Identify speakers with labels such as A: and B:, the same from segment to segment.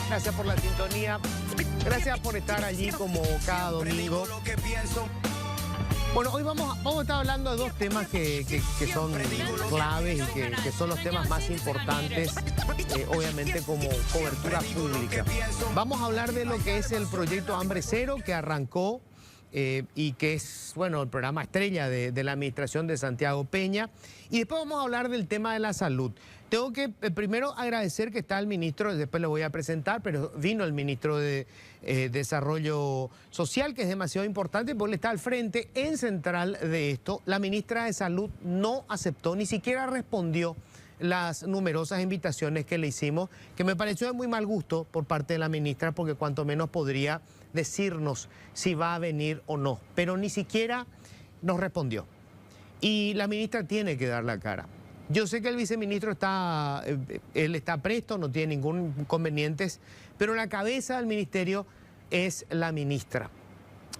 A: Gracias por la sintonía. Gracias por estar allí como cada domingo. Bueno, hoy vamos a estar hablando de dos temas que son claves y que son los temas más importantes, obviamente como cobertura pública. Vamos a hablar de lo que es el proyecto Hambre Cero que arrancó y que es, bueno, el programa estrella de la administración de Santiago Peña. Y después vamos a hablar del tema de la salud. Tengo que primero agradecer que está el ministro, después lo voy a presentar, pero vino el ministro de Desarrollo Social, que es demasiado importante, porque él está al frente en central de esto. La ministra de Salud no aceptó, ni siquiera respondió las numerosas invitaciones que le hicimos, que me pareció de muy mal gusto por parte de la ministra, porque cuanto menos podría decirnos si va a venir o no, pero ni siquiera nos respondió. Y la ministra tiene que dar la cara. Yo sé que el viceministro está presto, no tiene ningún inconveniente, pero la cabeza del ministerio es la ministra.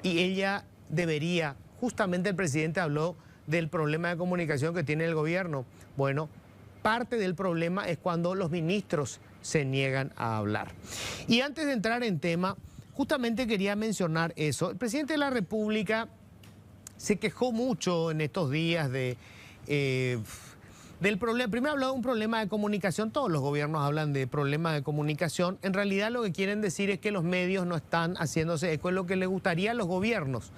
A: Y ella debería, justamente el presidente habló del problema de comunicación que tiene el gobierno. Bueno, parte del problema es cuando los ministros se niegan a hablar. Y antes de entrar en tema, justamente quería mencionar eso. El presidente de la República se quejó mucho en estos días del problema. Primero habló de un problema de comunicación. Todos los gobiernos hablan de problemas de comunicación. En realidad lo que quieren decir es que los medios no están haciéndose eco. Es lo que le gustaría a los gobiernos,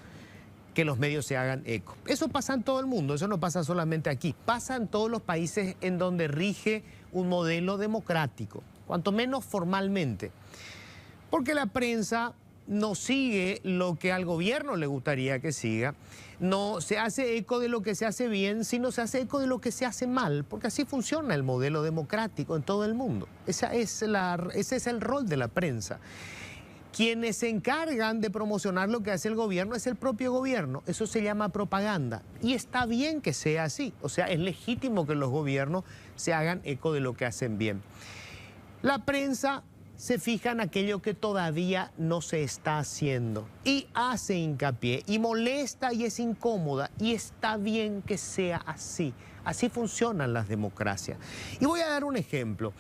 A: que los medios se hagan eco. Eso pasa en todo el mundo, eso no pasa solamente aquí. Pasa en todos los países en donde rige un modelo democrático, cuanto menos formalmente. Porque la prensa no sigue lo que al gobierno le gustaría que siga, no se hace eco de lo que se hace bien, sino se hace eco de lo que se hace mal, porque así funciona el modelo democrático en todo el mundo. Ese es el rol de la prensa. Quienes se encargan de promocionar lo que hace el gobierno es el propio gobierno. Eso se llama propaganda. Y está bien que sea así. O sea, es legítimo que los gobiernos se hagan eco de lo que hacen bien. La prensa se fija en aquello que todavía no se está haciendo y hace hincapié y molesta y es incómoda, y está bien que sea así. Así funcionan las democracias. Y voy a dar un ejemplo.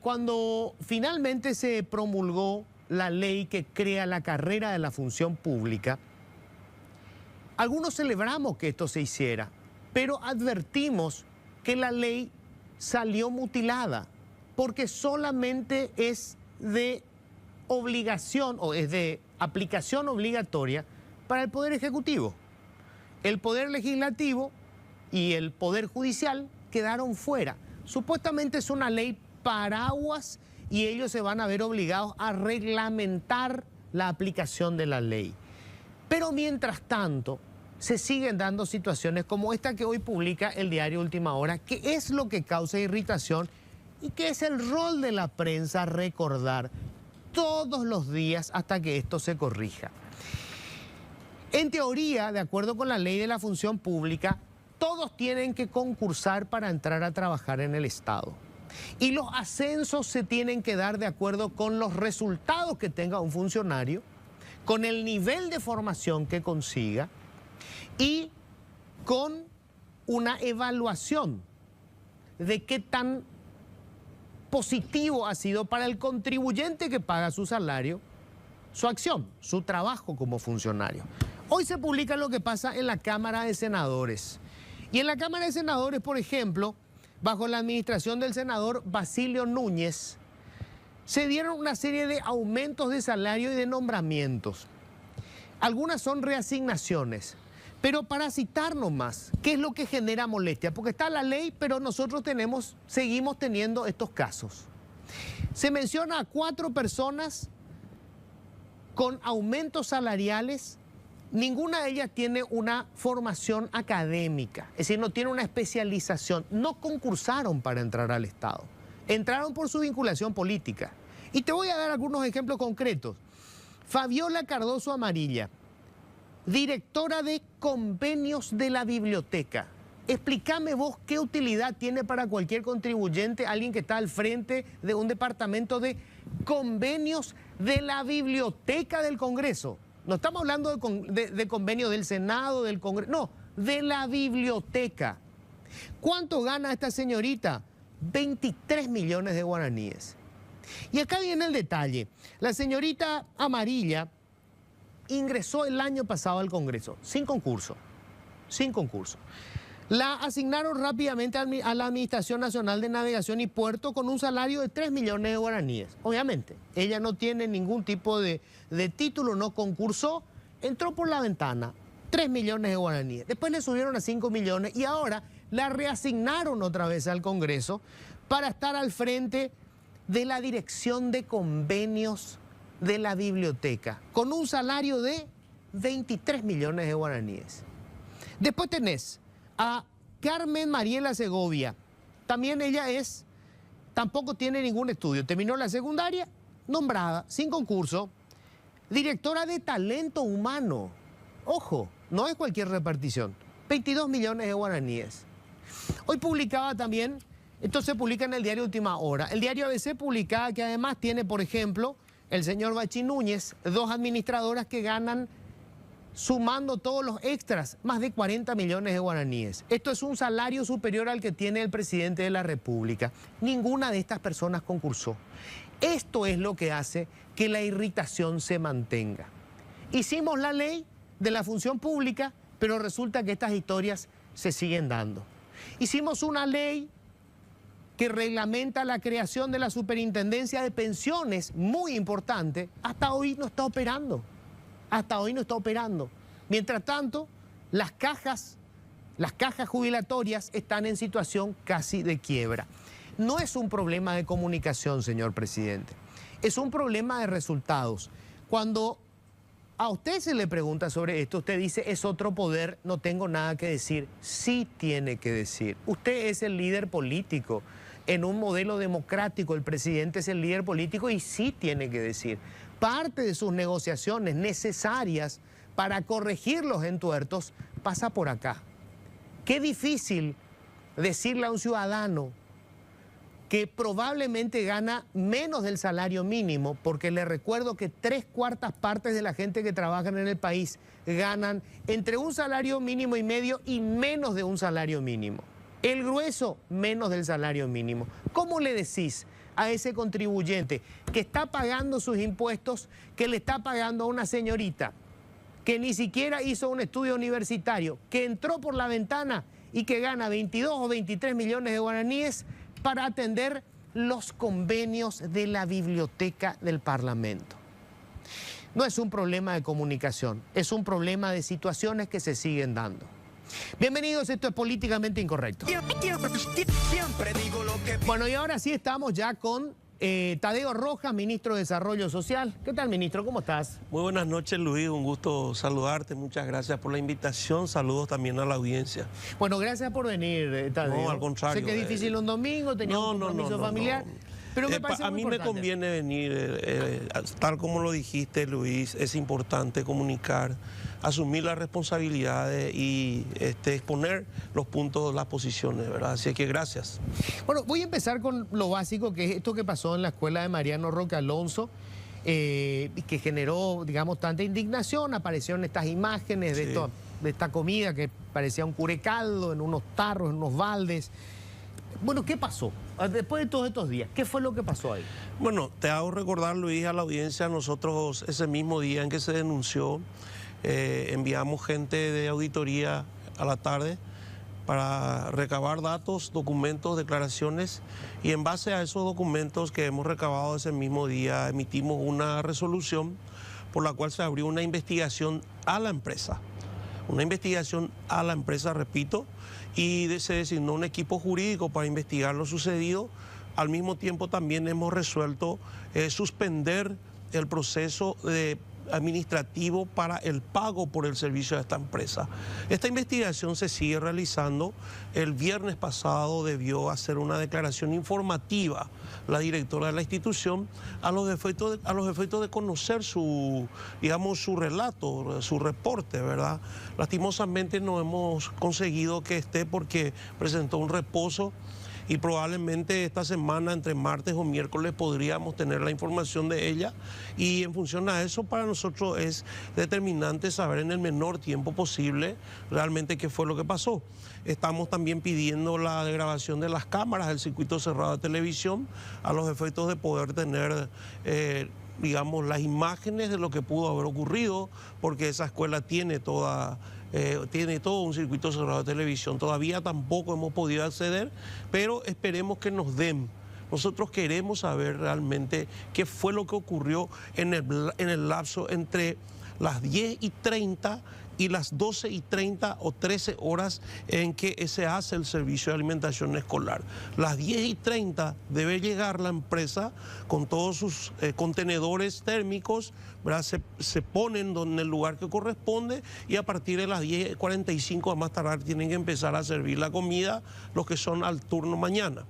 A: Cuando finalmente se promulgó la ley que crea la carrera de la función pública, algunos celebramos que esto se hiciera, pero advertimos que la ley salió mutilada, porque solamente es de obligación o es de aplicación obligatoria para el Poder Ejecutivo. El Poder Legislativo y el Poder Judicial quedaron fuera. Supuestamente es una ley paraguas y ellos se van a ver obligados a reglamentar la aplicación de la ley. Pero mientras tanto, se siguen dando situaciones como esta que hoy publica el diario Última Hora, que es lo que causa irritación y que es el rol de la prensa recordar todos los días hasta que esto se corrija. En teoría, de acuerdo con la ley de la función pública, todos tienen que concursar para entrar a trabajar en el Estado. Y los ascensos se tienen que dar de acuerdo con los resultados que tenga un funcionario, con el nivel de formación que consiga y con una evaluación de qué tan positivo ha sido para el contribuyente que paga su salario, su acción, su trabajo como funcionario. Hoy se publica lo que pasa en la Cámara de Senadores. Y en la Cámara de Senadores, por ejemplo, bajo la administración del senador Basilio Núñez, se dieron una serie de aumentos de salario y de nombramientos. Algunas son reasignaciones. Pero para citar nomás, ¿qué es lo que genera molestia? Porque está la ley, pero nosotros seguimos teniendo estos casos. Se menciona a 4 personas con aumentos salariales. Ninguna de ellas tiene una formación académica, es decir, no tiene una especialización. No concursaron para entrar al Estado. Entraron por su vinculación política. Y te voy a dar algunos ejemplos concretos. Fabiola Cardoso Amarilla, directora de convenios de la biblioteca. Explícame vos qué utilidad tiene para cualquier contribuyente alguien que está al frente de un departamento de convenios de la biblioteca del Congreso. No estamos hablando de convenio del Senado, del Congreso, no, de la biblioteca. ¿Cuánto gana esta señorita? 23 millones de guaraníes. Y acá viene el detalle. La señorita Amarilla ingresó el año pasado al Congreso, sin concurso, sin concurso. La asignaron rápidamente a la Administración Nacional de Navegación y Puerto con un salario de 3 millones de guaraníes. Obviamente, ella no tiene ningún tipo de título, no concursó, entró por la ventana, 3 millones de guaraníes. Después le subieron a 5 millones y ahora la reasignaron otra vez al Congreso para estar al frente de la Dirección de Convenios de la Biblioteca, con un salario de 23 millones de guaraníes. Después tenés a Carmen Mariela Segovia. También ella tampoco tiene ningún estudio. Terminó la secundaria, nombrada, sin concurso, directora de talento humano. Ojo, no es cualquier repartición. 22 millones de guaraníes. Hoy publicaba también, esto se publica en el diario Última Hora, el diario ABC publicaba que además tiene, por ejemplo, el señor Bachi Núñez, 2 administradoras que ganan, sumando todos los extras, más de 40 millones de guaraníes. Esto es un salario superior al que tiene el presidente de la República. Ninguna de estas personas concursó. Esto es lo que hace que la irritación se mantenga. Hicimos la ley de la función pública, pero resulta que estas historias se siguen dando. Hicimos una ley que reglamenta la creación de la superintendencia de pensiones, muy importante, hasta hoy no está operando. Hasta hoy no está operando. Mientras tanto, las cajas jubilatorias están en situación casi de quiebra. No es un problema de comunicación, señor presidente. Es un problema de resultados. Cuando a usted se le pregunta sobre esto, usted dice, es otro poder, no tengo nada que decir. Sí tiene que decir. Usted es el líder político. En un modelo democrático, el presidente es el líder político y sí tiene que decir. Parte de sus negociaciones necesarias para corregir los entuertos pasa por acá. Qué difícil decirle a un ciudadano que probablemente gana menos del salario mínimo, porque le recuerdo que 3/4 partes de la gente que trabaja en el país ganan entre un salario mínimo y medio y menos de un salario mínimo. El grueso, menos del salario mínimo. ¿Cómo le decís a ese contribuyente que está pagando sus impuestos, que le está pagando a una señorita que ni siquiera hizo un estudio universitario, que entró por la ventana y que gana 22 o 23 millones de guaraníes para atender los convenios de la biblioteca del Parlamento? No es un problema de comunicación, es un problema de situaciones que se siguen dando. Bienvenidos, esto es Políticamente Incorrecto.
B: Siempre digo lo que...
A: Bueno, y ahora sí estamos ya con Tadeo Rojas, ministro de Desarrollo Social. ¿Qué tal, ministro? ¿Cómo estás?
C: Muy buenas noches, Luis. Un gusto saludarte. Muchas gracias por la invitación. Saludos también a la audiencia.
A: Bueno, gracias por venir, Tadeo.
C: No, al contrario.
A: Sé que es difícil un domingo, tenía un compromiso familiar. Pero me parece
C: a
A: muy
C: mí me
A: importante.
C: conviene venir, tal como lo dijiste, Luis, es importante comunicar, asumir las responsabilidades y exponer los puntos, las posiciones, ¿verdad? Así que gracias.
A: Bueno, voy a empezar con lo básico, que es esto que pasó en la escuela de Mariano Roque Alonso, que generó, digamos, tanta indignación. Aparecieron estas imágenes de,
C: Sí.
A: de esta comida que parecía un curecaldo en unos tarros, en unos baldes. Bueno, ¿qué pasó? Después de todos estos días, ¿qué fue lo que pasó ahí?
C: Bueno, te hago recordar, Luis, a la audiencia, nosotros ese mismo día en que se denunció, enviamos gente de auditoría a la tarde para recabar datos, documentos, declaraciones, y en base a esos documentos que hemos recabado ese mismo día emitimos una resolución por la cual se abrió una investigación a la empresa. Una investigación a la empresa, repito, y se designó un equipo jurídico para investigar lo sucedido. Al mismo tiempo también hemos resuelto suspender el proceso administrativo para el pago por el servicio de esta empresa. Esta investigación se sigue realizando. El viernes pasado debió hacer una declaración informativa la directora de la institución a los efectos de conocer su relato, su reporte, ¿verdad? Lastimosamente no hemos conseguido que esté porque presentó un reposo y probablemente esta semana, entre martes o miércoles, podríamos tener la información de ella, y en función a eso para nosotros es determinante saber en el menor tiempo posible realmente qué fue lo que pasó. Estamos también pidiendo la degradación de las cámaras del circuito cerrado de televisión a los efectos de poder tener digamos, las imágenes de lo que pudo haber ocurrido, porque esa escuela tiene todo un circuito cerrado de televisión. Todavía tampoco hemos podido acceder, pero esperemos que nos den. Nosotros queremos saber realmente qué fue lo que ocurrió en el lapso entre las 10:30 y las 12:30 o 13 horas en que se hace el servicio de alimentación escolar. Las 10:30 debe llegar la empresa con todos sus contenedores térmicos, ¿verdad? Se ponen en el lugar que corresponde, y a partir de las 10:45 a más tardar tienen que empezar a servir la comida los que son al turno mañana.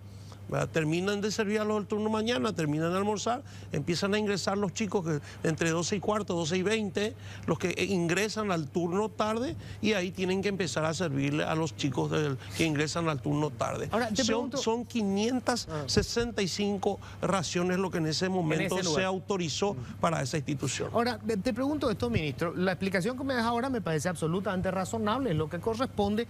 C: ¿Verdad? Terminan de servir a los del turno mañana, terminan de almorzar, empiezan a ingresar los chicos entre 12:15, 12:20, los que ingresan al turno tarde, y ahí tienen que empezar a servirle a los chicos que ingresan al turno tarde.
A: Ahora,
C: son 565 raciones lo que en ese momento se autorizó para esa institución.
A: Ahora, te pregunto esto, ministro. La explicación que me das ahora me parece absolutamente razonable, es lo que corresponde,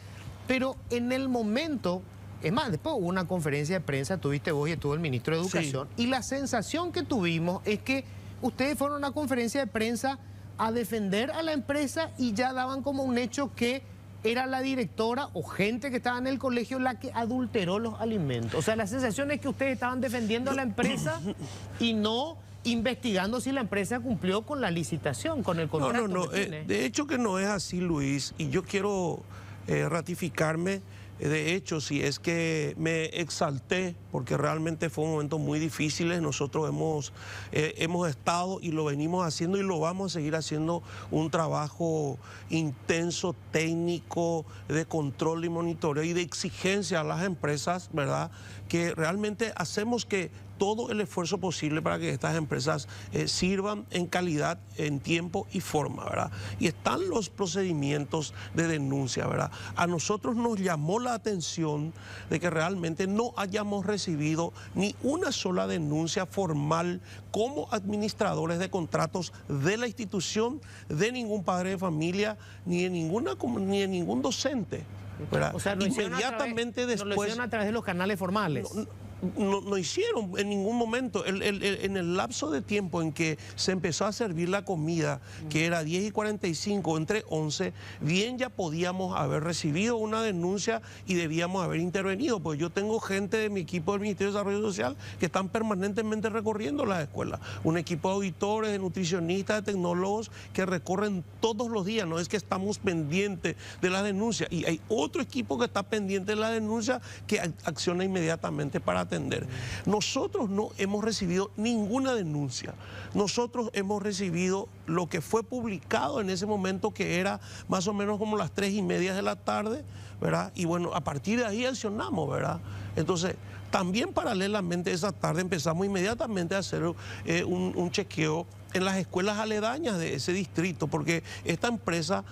A: pero en el momento... Es más, después hubo una conferencia de prensa, tuviste vos y estuvo el ministro de Educación, sí. Y la sensación que tuvimos es que ustedes fueron a una conferencia de prensa a defender a la empresa y ya daban como un hecho que era la directora o gente que estaba en el colegio la que adulteró los alimentos. O sea, la sensación es que ustedes estaban defendiendo a la empresa y no investigando si la empresa cumplió con la licitación, con el contrato.
C: No, de hecho que no es así, Luis, y yo quiero ratificarme. De hecho, si es que me exalté, porque realmente fue un momento muy difícil. Nosotros hemos estado y lo venimos haciendo y lo vamos a seguir haciendo, un trabajo intenso, técnico, de control y monitoreo y de exigencia a las empresas, ¿verdad? Que realmente hacemos que todo el esfuerzo posible para que estas empresas sirvan en calidad, en tiempo y forma, ¿verdad? Y están los procedimientos de denuncia, ¿verdad? A nosotros nos llamó la atención de que realmente no hayamos recibido ni una sola denuncia formal como administradores de contratos de la institución, de ningún padre de familia, ni de ningún docente, ¿verdad?
A: O sea,
C: inmediatamente después...
A: lo hicieron a través de los canales formales.
C: No hicieron en ningún momento. En el lapso de tiempo en que se empezó a servir la comida, que era 10:45, entre 11, bien ya podíamos haber recibido una denuncia y debíamos haber intervenido, pues yo tengo gente de mi equipo del Ministerio de Desarrollo Social que están permanentemente recorriendo las escuelas, un equipo de auditores, de nutricionistas, de tecnólogos que recorren todos los días. No es que estamos pendientes de las denuncias, y hay otro equipo que está pendiente de la denuncia que acciona inmediatamente para atender. Nosotros no hemos recibido ninguna denuncia. Nosotros hemos recibido lo que fue publicado en ese momento, que era más o menos como las 3:30 de la tarde, ¿verdad? Y bueno, a partir de ahí accionamos, ¿verdad? Entonces, también paralelamente esa tarde empezamos inmediatamente a hacer un chequeo en las escuelas aledañas de ese distrito, porque esta empresa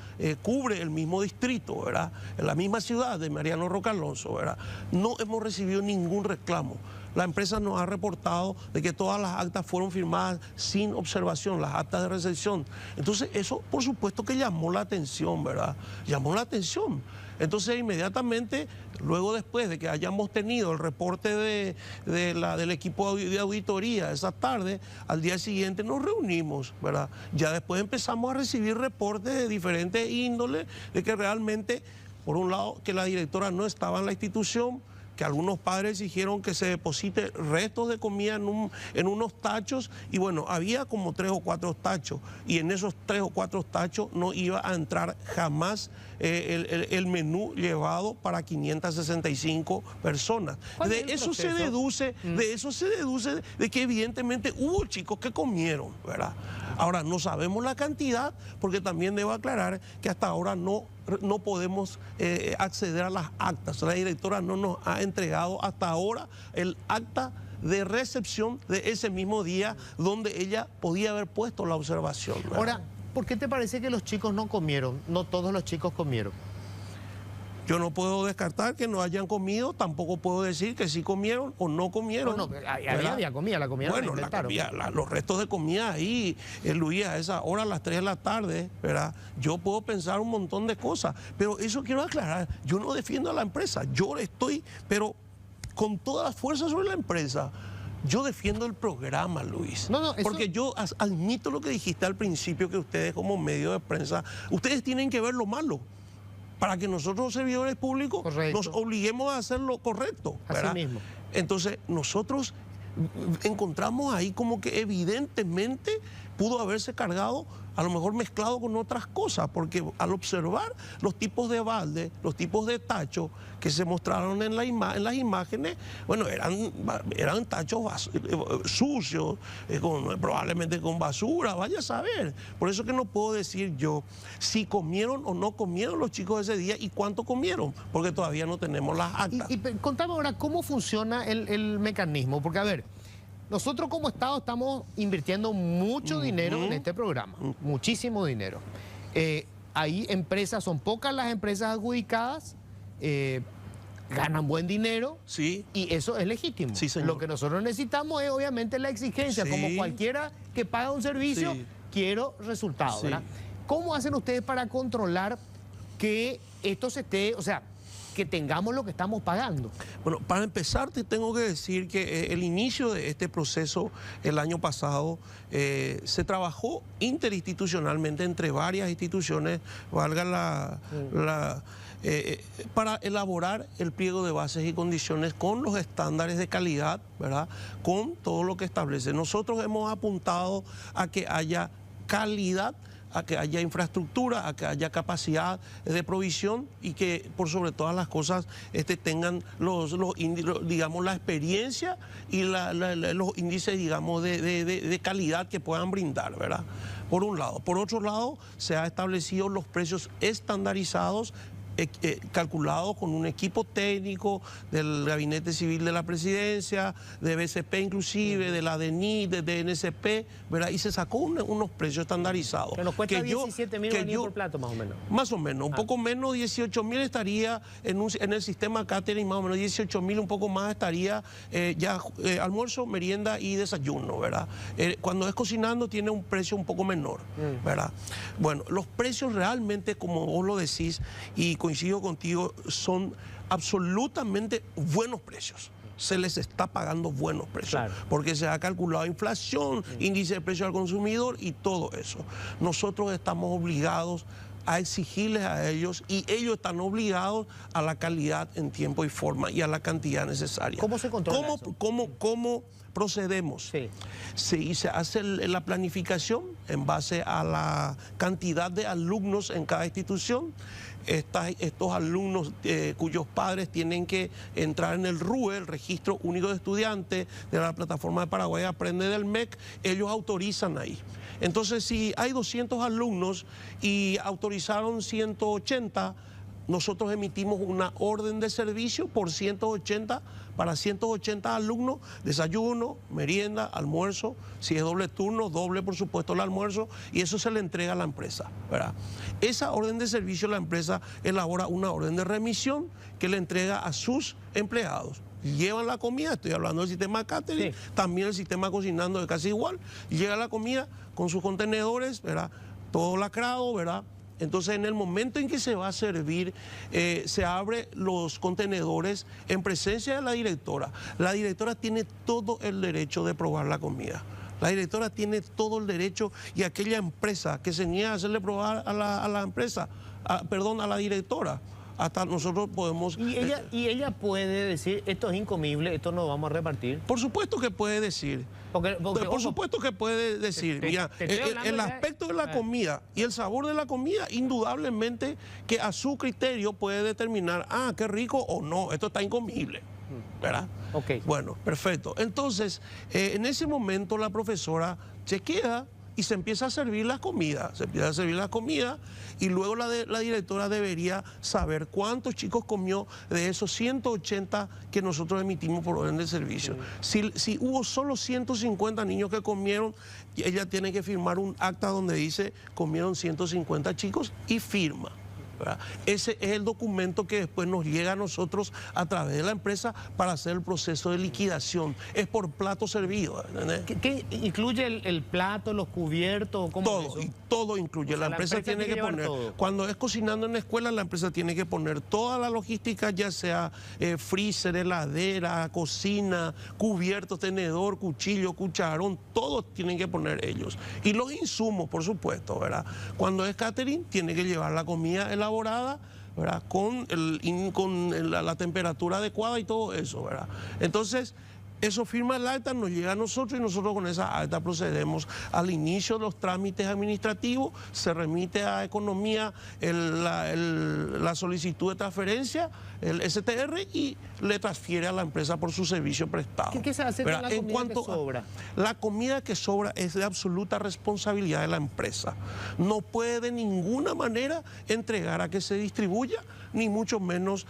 C: cubre el mismo distrito, ¿verdad? En la misma ciudad de Mariano Roca Alonso, ¿verdad? No hemos recibido ningún reclamo. La empresa nos ha reportado de que todas las actas fueron firmadas sin observación, las actas de recepción. Entonces, eso por supuesto que llamó la atención, ¿verdad? Llamó la atención. Entonces, inmediatamente, luego después de que hayamos tenido el reporte del equipo de auditoría esa tarde, al día siguiente nos reunimos, ¿verdad? Ya después empezamos a recibir reportes de diferentes índoles, de que realmente, por un lado, que la directora no estaba en la institución, que algunos padres exigieron que se deposite restos de comida en unos tachos, y bueno, había como 3 o 4 tachos, y en esos 3 o 4 tachos no iba a entrar jamás el menú llevado para 565 personas. De eso se deduce de que evidentemente hubo chicos que comieron, ¿verdad? Ahora, no sabemos la cantidad, porque también debo aclarar que hasta ahora no podemos acceder a las actas. La directora no nos ha entregado hasta ahora el acta de recepción de ese mismo día donde ella podía haber puesto la observación, ¿verdad?
A: Ahora, ¿por qué te parece que los chicos no comieron? No todos los chicos comieron.
C: Yo no puedo descartar que no hayan comido, tampoco puedo decir que sí comieron o no comieron.
A: No, había comida, la comida
C: bueno,
A: la inventaron.
C: los restos de comida ahí, Luis, a esa hora, a las 3 de la tarde, ¿verdad? Yo puedo pensar un montón de cosas, pero eso quiero aclarar, yo no defiendo a la empresa, yo estoy, pero con toda la fuerza sobre la empresa. Yo defiendo el programa, Luis. Porque yo admito lo que dijiste al principio, que ustedes como medio de prensa, ustedes tienen que ver lo malo para que nosotros, servidores públicos, nos obliguemos a hacer lo correcto, ¿verdad?
A: Así mismo.
C: Entonces, nosotros encontramos ahí como que evidentemente pudo haberse cargado, a lo mejor mezclado con otras cosas, porque al observar los tipos de balde, los tipos de tachos que se mostraron en las imágenes, bueno, eran tachos sucios, probablemente con basura, vaya a saber. Por eso que no puedo decir yo si comieron o no comieron los chicos ese día y cuánto comieron, porque todavía no tenemos las actas.
A: Y contame ahora cómo funciona el mecanismo, porque a ver, nosotros como Estado estamos invirtiendo mucho dinero en este programa, muchísimo dinero. Hay empresas, son pocas las empresas adjudicadas, ganan buen dinero,
C: sí,
A: y eso es legítimo.
C: Sí, señor.
A: Lo que nosotros necesitamos es obviamente la exigencia,
C: sí,
A: como cualquiera que paga un servicio,
C: sí,
A: quiero resultados,
C: sí,
A: ¿verdad? ¿Cómo hacen ustedes para controlar que esto se esté, o sea, que tengamos lo que estamos pagando?
C: Bueno, para empezar te tengo que decir que el inicio de este proceso el año pasado se trabajó interinstitucionalmente entre varias instituciones, para elaborar el pliego de bases y condiciones con los estándares de calidad, ¿verdad? Con todo lo que establece. Nosotros hemos apuntado a que haya calidad, a que haya infraestructura, a que haya capacidad de provisión y que por sobre todas las cosas tengan digamos, la experiencia y los índices, digamos, de calidad que puedan brindar, ¿verdad? Por un lado. Por otro lado, se han establecido los precios estandarizados, calculado con un equipo técnico del Gabinete Civil de la Presidencia, de BCP inclusive, de la DENI, de DNCP, ¿verdad? Y se sacó unos precios estandarizados.
A: Que nos cuesta 17.000 por plato, más o menos.
C: Más o menos, un poco menos, 18.000 estaría en el sistema catering, más o menos 18.000, un poco más estaría almuerzo, merienda y desayuno, ¿verdad? Cuando es cocinando tiene un precio un poco menor, ¿verdad? Bueno, los precios realmente, como vos lo decís, y coincido contigo, son absolutamente buenos precios. Se les está pagando buenos precios, claro, porque se ha calculado inflación, índice de precio al consumidor y todo eso. Nosotros estamos obligados a exigirles a ellos y ellos están obligados a la calidad en tiempo y forma y a la cantidad necesaria.
A: ¿Cómo se controla eso?
C: ¿Cómo procedemos? Sí. Se hace la planificación en base a la cantidad de alumnos en cada institución. Estos alumnos cuyos padres tienen que entrar en el RUE, el Registro Único de Estudiantes de la plataforma de Paraguay Aprende del MEC, ellos autorizan ahí. Entonces, si hay 200 alumnos y autorizaron 180, nosotros emitimos una orden de servicio por 180, para 180 alumnos, desayuno, merienda, almuerzo, si es doble turno, doble por supuesto el almuerzo, y eso se le entrega a la empresa, ¿verdad? Esa orden de servicio la empresa elabora una orden de remisión que le entrega a sus empleados. Llevan la comida, estoy hablando del sistema catering, sí, también el sistema cocinando es casi igual, llega la comida con sus contenedores, ¿verdad? Todo lacrado, ¿verdad? Entonces, en el momento en que se va a servir, se abren los contenedores en presencia de la directora. La directora tiene todo el derecho de probar la comida. La directora tiene todo el derecho y aquella empresa que se niega a hacerle probar a la directora, hasta nosotros podemos...
A: ¿Y ella puede decir, esto es incomible, esto no vamos a repartir?
C: Por supuesto que puede decir. Por supuesto que puede decir. Mira, el aspecto de la comida y el sabor de la comida, indudablemente que a su criterio puede determinar, qué rico o no, esto está incomible, ¿verdad?
A: Okay.
C: Bueno, perfecto. Entonces, en ese momento la profesora chequea y se empieza a servir las comidas. Se empieza a servir las comidas y luego la directora debería saber cuántos chicos comió de esos 180 que nosotros emitimos por orden de servicio. Si hubo solo 150 niños que comieron, ella tiene que firmar un acta donde dice comieron 150 chicos y firma, ¿verdad? Ese es el documento que después nos llega a nosotros a través de la empresa para hacer el proceso de liquidación. Es por plato servido.
A: ¿Qué incluye el plato, los cubiertos? ¿Cómo
C: Todo,
A: es eso?
C: y todo incluye.
A: O sea,
C: la empresa tiene que
A: llevar
C: poner,
A: todo.
C: cuando es cocinando en la escuela, la empresa tiene que poner toda la logística, ya sea freezer, heladera, cocina, cubiertos, tenedor, cuchillo, cucharón, todos tienen que poner ellos. Y los insumos, por supuesto, ¿verdad? Cuando es catering, tiene que llevar la comida elaborada, ¿verdad? Con la temperatura adecuada y todo eso, ¿verdad? Entonces, eso firma el acta, nos llega a nosotros y nosotros con esa acta procedemos al inicio de los trámites administrativos, se remite a Economía la solicitud de transferencia, el STR, y le transfiere a la empresa por su servicio prestado.
A: ¿Qué se hace con la comida que sobra?
C: La comida que sobra es de absoluta responsabilidad de la empresa. No puede de ninguna manera entregar a que se distribuya, ni mucho menos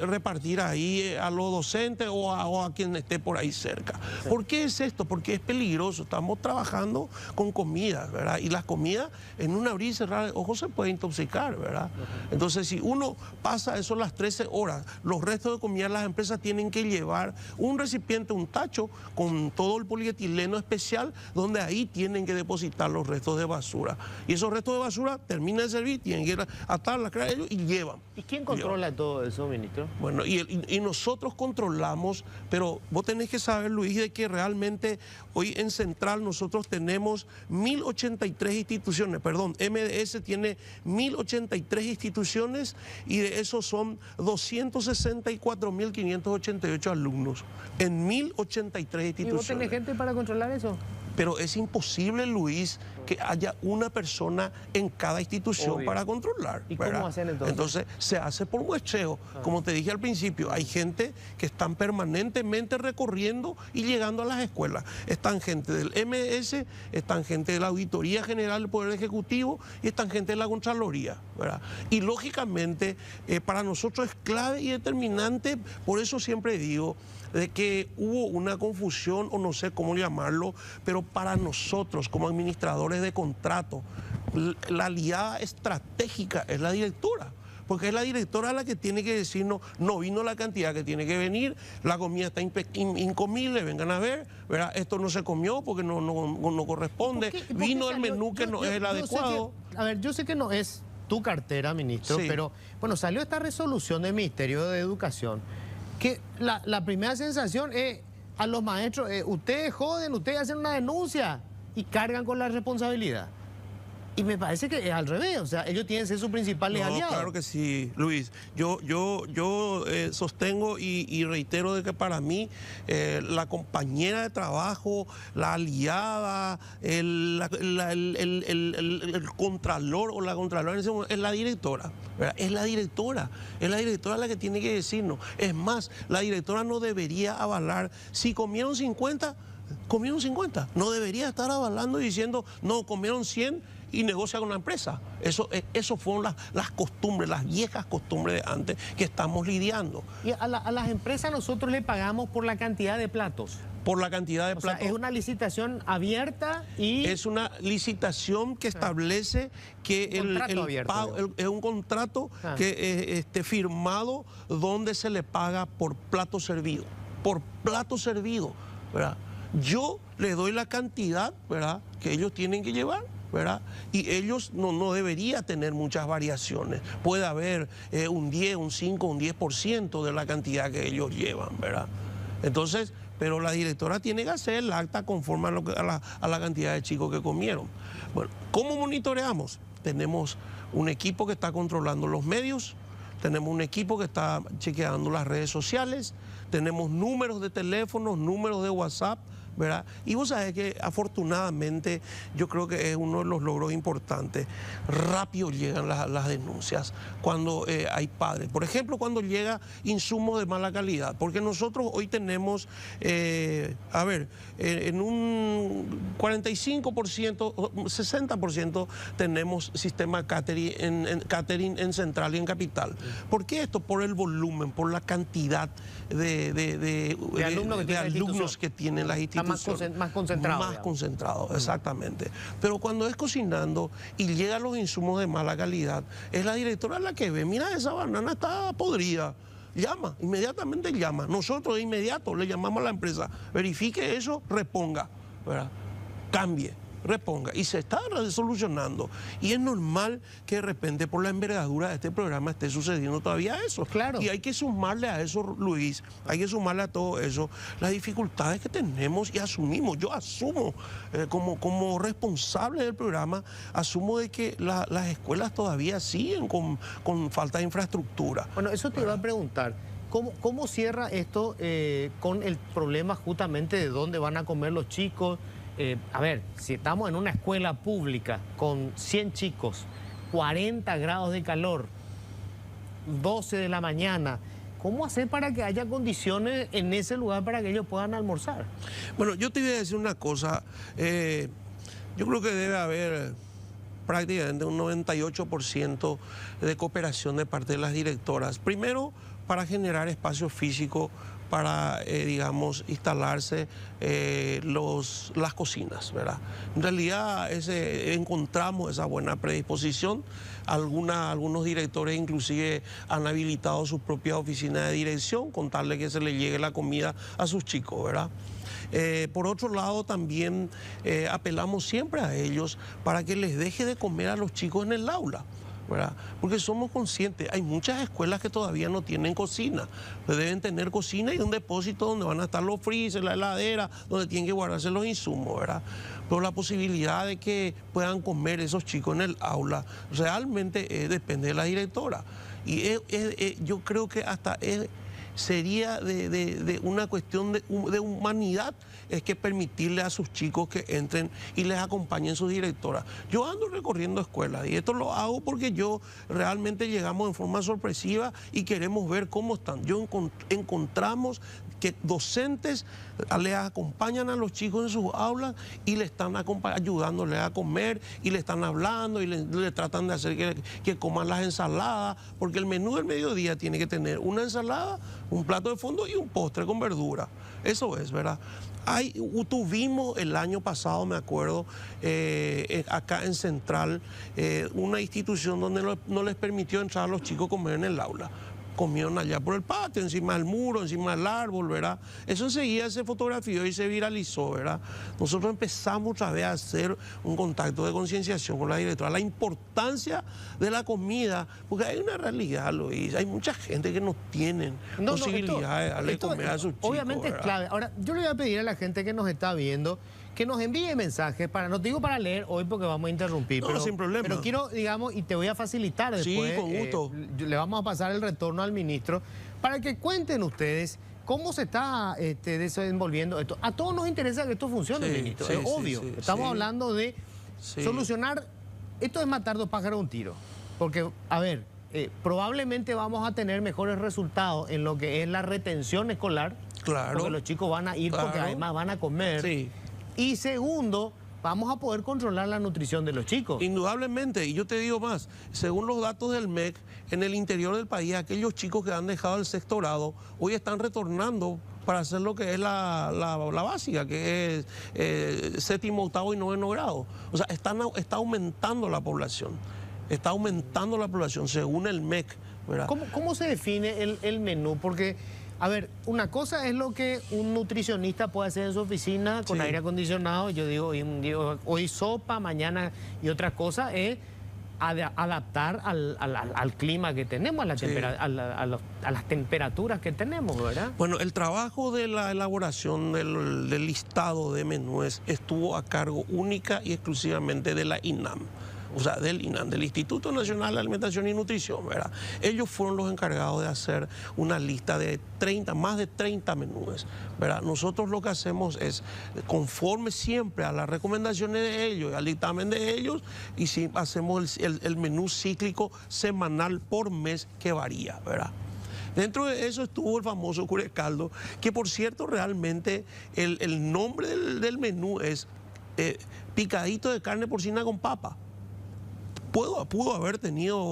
C: repartir ahí a los docentes o a quien esté por ahí cerca. Sí. ¿Por qué es esto? Porque es peligroso. Estamos trabajando con comida, ¿verdad? Y las comidas, en un abrir y cerrar de ojos, se puede intoxicar, ¿verdad? Entonces, si uno pasa eso las 13 horas, los restos de comida, las empresas tienen que llevar un recipiente, un tacho, con todo el polietileno especial, donde ahí tienen que depositar los restos de basura. Y esos restos de basura terminan de servir, tienen que ir a atar la cara de ellos y llevan.
A: ¿Y quién controla todo eso, ministro?
C: Bueno, y nosotros controlamos, pero vos tenés que saber, Luis, de que realmente hoy en Central nosotros tenemos 1083 instituciones, perdón, MDS tiene 1083 instituciones y de esos son 264.588 alumnos en 1083 instituciones.
A: ¿Y vos tenés gente para controlar eso?
C: Pero es imposible, Luis, que haya una persona en cada institución. Obvio. Para controlar.
A: ¿Y cómo hacen entonces?
C: Entonces se hace por muestreo. Como te dije al principio, hay gente que están permanentemente recorriendo y llegando a las escuelas. Están gente del MS, están gente de la Auditoría General del Poder Ejecutivo y están gente de la Contraloría, ¿verdad? Y lógicamente para nosotros es clave y determinante, por eso siempre digo, de que hubo una confusión, o no sé cómo llamarlo, pero para nosotros como administradores de contrato, la aliada estratégica es la directora. Porque es la directora la que tiene que decirnos, no vino la cantidad que tiene que venir, la comida está incomible, vengan a ver, ¿verdad? Esto no se comió porque no corresponde, vino el menú que no es el adecuado.
A: Yo sé que no es tu cartera, ministro, sí. Pero bueno, salió esta resolución del Ministerio de Educación, que la primera sensación es a los maestros, ustedes joden, ustedes hacen una denuncia y cargan con la responsabilidad. Y me parece que es al revés, o sea, ellos tienen que ser sus principales aliados.
C: Claro que sí, Luis. Yo sostengo y reitero de que para mí la compañera de trabajo, la aliada, el contralor o la contralora es la directora, ¿verdad? Es la directora la que tiene que decirnos. Es más, la directora no debería avalar. Si comieron 50, comieron 50. No debería estar avalando y diciendo, no, comieron 100 y negocia con la empresa. Eso fueron las costumbres, las viejas costumbres de antes que estamos lidiando.
A: Y a las empresas nosotros le pagamos por la cantidad de platos.
C: Por la cantidad de platos.
A: Sea, es una licitación abierta y...
C: Es una licitación que establece que el pago es un contrato que firmado donde se le paga por plato servido. Por plato servido, ¿verdad? Yo les doy la cantidad, ¿verdad?, que ellos tienen que llevar, ¿verdad? Y ellos no debería tener muchas variaciones. Puede haber un 10, un 5, un 10% de la cantidad que ellos llevan, ¿verdad? Entonces, pero la directora tiene que hacer el acta conforme a la cantidad de chicos que comieron. Bueno, ¿cómo monitoreamos? Tenemos un equipo que está controlando los medios, tenemos un equipo que está chequeando las redes sociales, tenemos números de teléfonos, números de WhatsApp, ¿verdad? Y vos sabés que afortunadamente yo creo que es uno de los logros importantes. Rápido llegan las denuncias cuando hay padres. Por ejemplo, cuando llega insumos de mala calidad. Porque nosotros hoy tenemos, en un 45%, 60% tenemos sistema catering en Central y en Capital. ¿Por qué esto? Por el volumen, por la cantidad de alumnos que tienen las instituciones. institución.
A: Más concentrado.
C: Más concentrado, exactamente. Pero cuando es cocinando y llegan los insumos de mala calidad, es la directora la que ve, mira, esa banana está podrida. Llama, inmediatamente llama. Nosotros de inmediato le llamamos a la empresa, verifique eso, reponga, ¿verdad? Cambie, reponga. Y se está solucionando. Y es normal que de repente por la envergadura de este programa esté sucediendo todavía eso.
A: Claro.
C: Y hay que sumarle a eso, Luis, hay que sumarle a todo eso las dificultades que tenemos y asumimos. Yo asumo, como responsable del programa, asumo de que las escuelas todavía siguen con falta de infraestructura.
A: Bueno, eso te iba a preguntar. ¿Cómo cierra esto con el problema justamente de dónde van a comer los chicos? A ver, si estamos en una escuela pública con 100 chicos, 40 grados de calor, 12 de la mañana, ¿cómo hacer para que haya condiciones en ese lugar para que ellos puedan almorzar?
C: Bueno, yo te voy a decir una cosa. Yo creo que debe haber prácticamente un 98% de cooperación de parte de las directoras. Primero, para generar espacio físico para, digamos, instalarse las cocinas, ¿verdad? En realidad encontramos esa buena predisposición. Algunos directores inclusive han habilitado sus propias oficinas de dirección con tal de que se les llegue la comida a sus chicos, ¿verdad? Por otro lado, también apelamos siempre a ellos para que les deje de comer a los chicos en el aula, ¿verdad? Porque somos conscientes, hay muchas escuelas que todavía no tienen cocina, pues deben tener cocina y un depósito donde van a estar los freezers, la heladera, donde tienen que guardarse los insumos, ¿verdad? Pero la posibilidad de que puedan comer esos chicos en el aula realmente depende de la directora. Y yo creo que hasta sería de una cuestión de humanidad, es que permitirle a sus chicos que entren y les acompañen sus directoras. Yo ando recorriendo escuelas y esto lo hago porque yo realmente llegamos en forma sorpresiva y queremos ver cómo están. Encontramos que docentes les acompañan a los chicos en sus aulas y le están ayudándoles a comer y le están hablando y le tratan de hacer que coman las ensaladas, porque el menú del mediodía tiene que tener una ensalada, un plato de fondo y un postre con verdura. Eso es, ¿verdad? Tuvimos el año pasado, me acuerdo, acá en Central, una institución donde no les permitió entrar a los chicos a comer en el aula. Comieron allá por el patio, encima del muro, encima del árbol, ¿verdad? Eso enseguida se fotografió y se viralizó, ¿verdad? Nosotros empezamos otra vez a hacer un contacto de concienciación con la directora, la importancia de la comida, porque hay una realidad, Luis, hay mucha gente que no tiene posibilidad de darle comer a sus chicos.
A: Obviamente, ¿verdad? Es clave. Ahora, yo le voy a pedir a la gente que nos está viendo que nos envíe mensajes, no te digo para leer hoy porque vamos a interrumpir, pero,
C: sin problema.
A: Pero quiero, digamos, y te voy a facilitar después.
C: Sí, con gusto.
A: Le vamos a pasar el retorno al ministro para que cuenten ustedes cómo se está desenvolviendo esto. A todos nos interesa que esto funcione, ministro, es obvio. Estamos hablando de solucionar, esto es matar dos pájaros de un tiro, porque, a ver, probablemente vamos a tener mejores resultados en lo que es la retención escolar,
C: claro,
A: porque los chicos van a ir porque además van a comer.
C: Sí.
A: Y segundo, vamos a poder controlar la nutrición de los chicos.
C: Indudablemente, y yo te digo más, según los datos del MEC, en el interior del país, aquellos chicos que han dejado el sexto grado, hoy están retornando para hacer lo que es la básica, que es séptimo, octavo y noveno grado. O sea, está aumentando la población. Está aumentando la población, según el MEC, ¿verdad?
A: ¿Cómo se define el menú? Porque, a ver, una cosa es lo que un nutricionista puede hacer en su oficina con aire acondicionado. Yo digo, hoy sopa, mañana, y otra cosa es adaptar al clima que tenemos, a las temperaturas que tenemos, ¿verdad?
C: Bueno, el trabajo de la elaboración del listado de menús estuvo a cargo única y exclusivamente de la INAM. O sea, del INAM, del Instituto Nacional de Alimentación y Nutrición, ¿verdad? Ellos fueron los encargados de hacer una lista de más de 30 menús, ¿verdad? Nosotros lo que hacemos es, conforme siempre a las recomendaciones de ellos, al dictamen de ellos, y sí, hacemos el menú cíclico semanal por mes que varía, ¿verdad? Dentro de eso estuvo el famoso curecaldo, que por cierto realmente el nombre del menú es picadito de carne porcina con papa. pudo haber tenido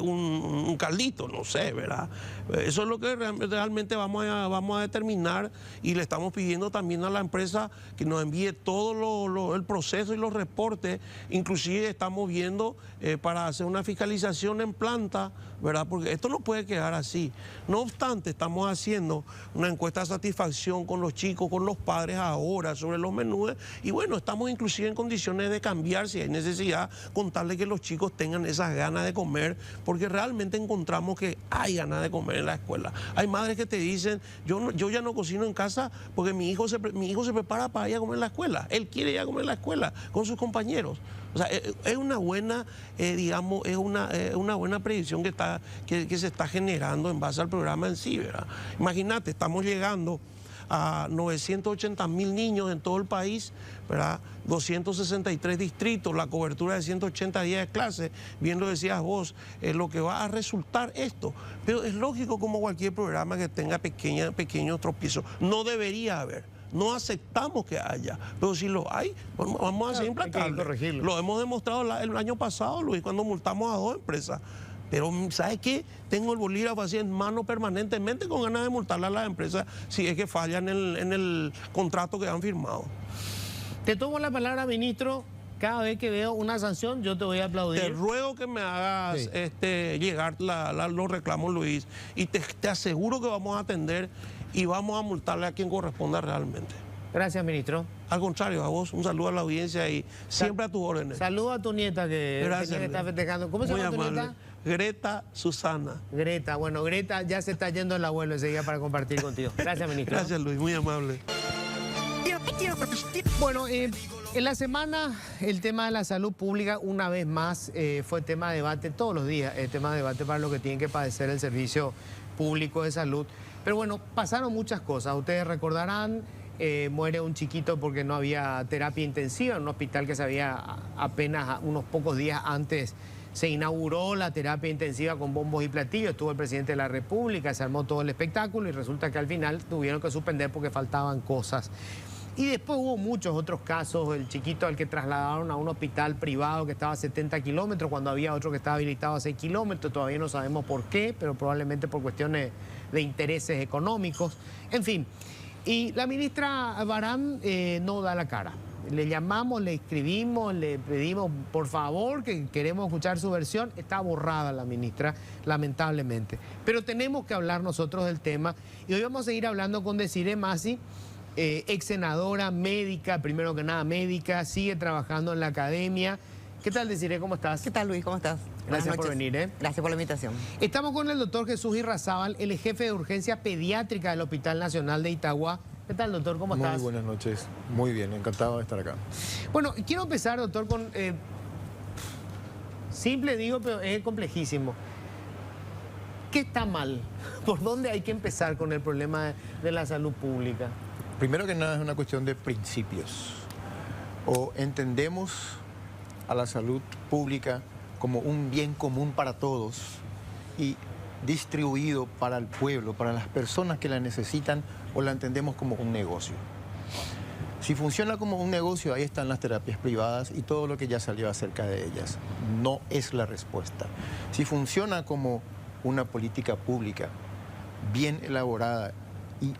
C: un caldito, no sé, ¿verdad? Eso es lo que realmente vamos a determinar, y le estamos pidiendo también a la empresa que nos envíe todo el proceso y los reportes. Inclusive estamos viendo para hacer una fiscalización en planta, ¿verdad? Porque esto no puede quedar así. No obstante, estamos haciendo una encuesta de satisfacción con los chicos, con los padres ahora sobre los menús, y bueno, estamos inclusive en condiciones de cambiar si hay necesidad, contarle que los chicos tengan esas ganas de comer, porque realmente encontramos que hay ganas de comer en la escuela. Hay madres que te dicen, yo ya no cocino en casa porque mi hijo se prepara para ir a comer en la escuela, él quiere ir a comer en la escuela con sus compañeros. O sea, es una buena, digamos, es una buena predicción que se está generando en base al programa en sí, ¿verdad? Imagínate, estamos llegando a 980.000 niños en todo el país, ¿verdad? 263 distritos, la cobertura de 180 días de clase, bien lo decías vos, lo que va a resultar esto. Pero es lógico, como cualquier programa que tenga pequeños tropiezos, no debería haber. No aceptamos que haya, pero si lo hay, vamos a ser implacables. Lo hemos demostrado el año pasado, Luis, cuando multamos a 2 empresas. Pero, ¿sabes qué? Tengo el bolígrafo así en mano permanentemente con ganas de multarle a las empresas si es que fallan en el contrato que han firmado.
A: Te tomo la palabra, ministro. Cada vez que veo una sanción, yo te voy a aplaudir.
C: Te ruego que me hagas llegar los reclamos, Luis, y te aseguro que vamos a atender y vamos a multarle a quien corresponda realmente.
A: Gracias, ministro.
C: Al contrario, a vos, un saludo a la audiencia y siempre a tus órdenes.
A: Saludo a tu nieta que está festejando. ¿Cómo se llama tu nieta?
C: Greta Susana.
A: Greta, bueno, Greta ya se está yendo el abuelo enseguida para compartir contigo. Gracias, ministro.
C: Gracias, Luis, muy amable.
A: Bueno, en la semana el tema de la salud pública una vez más fue tema de debate todos los días, tema de debate para los que tienen que padecer el servicio público de salud. Pero bueno, pasaron muchas cosas. Ustedes recordarán, muere un chiquito porque no había terapia intensiva en un hospital que se había apenas unos pocos días antes. Se inauguró la terapia intensiva con bombos y platillos, estuvo el presidente de la República, se armó todo el espectáculo y resulta que al final tuvieron que suspender porque faltaban cosas. Y después hubo muchos otros casos, el chiquito al que trasladaron a un hospital privado que estaba a 70 kilómetros, cuando había otro que estaba habilitado a 6 kilómetros, todavía no sabemos por qué, pero probablemente por cuestiones de intereses económicos. En fin, y la ministra Barán no da la cara. Le llamamos, le escribimos, le pedimos por favor que queremos escuchar su versión. Está borrada la ministra, lamentablemente. Pero tenemos que hablar nosotros del tema y hoy vamos a seguir hablando con Desiree Masi, ex senadora, médica, primero que nada médica, sigue trabajando en la academia. ¿Qué tal, Desiree? ¿Cómo estás?
D: ¿Qué tal, Luis? ¿Cómo estás?
A: Gracias por venir.
D: Gracias por la invitación.
A: Estamos con el doctor Jesús Irrazábal, el jefe de urgencia pediátrica del Hospital Nacional de Itagua. ¿Qué tal, doctor? ¿Cómo estás?
E: Muy buenas noches. Muy bien, encantado de estar acá.
A: Bueno, quiero empezar, doctor, con... simple digo, pero es complejísimo. ¿Qué está mal? ¿Por dónde hay que empezar con el problema de la salud pública?
E: Primero que nada es una cuestión de principios. O entendemos a la salud pública como un bien común para todos y distribuido para el pueblo, para las personas que la necesitan, o la entendemos como un negocio. Si funciona como un negocio, ahí están las terapias privadas y todo lo que ya salió acerca de ellas. No es la respuesta. Si funciona como una política pública bien elaborada y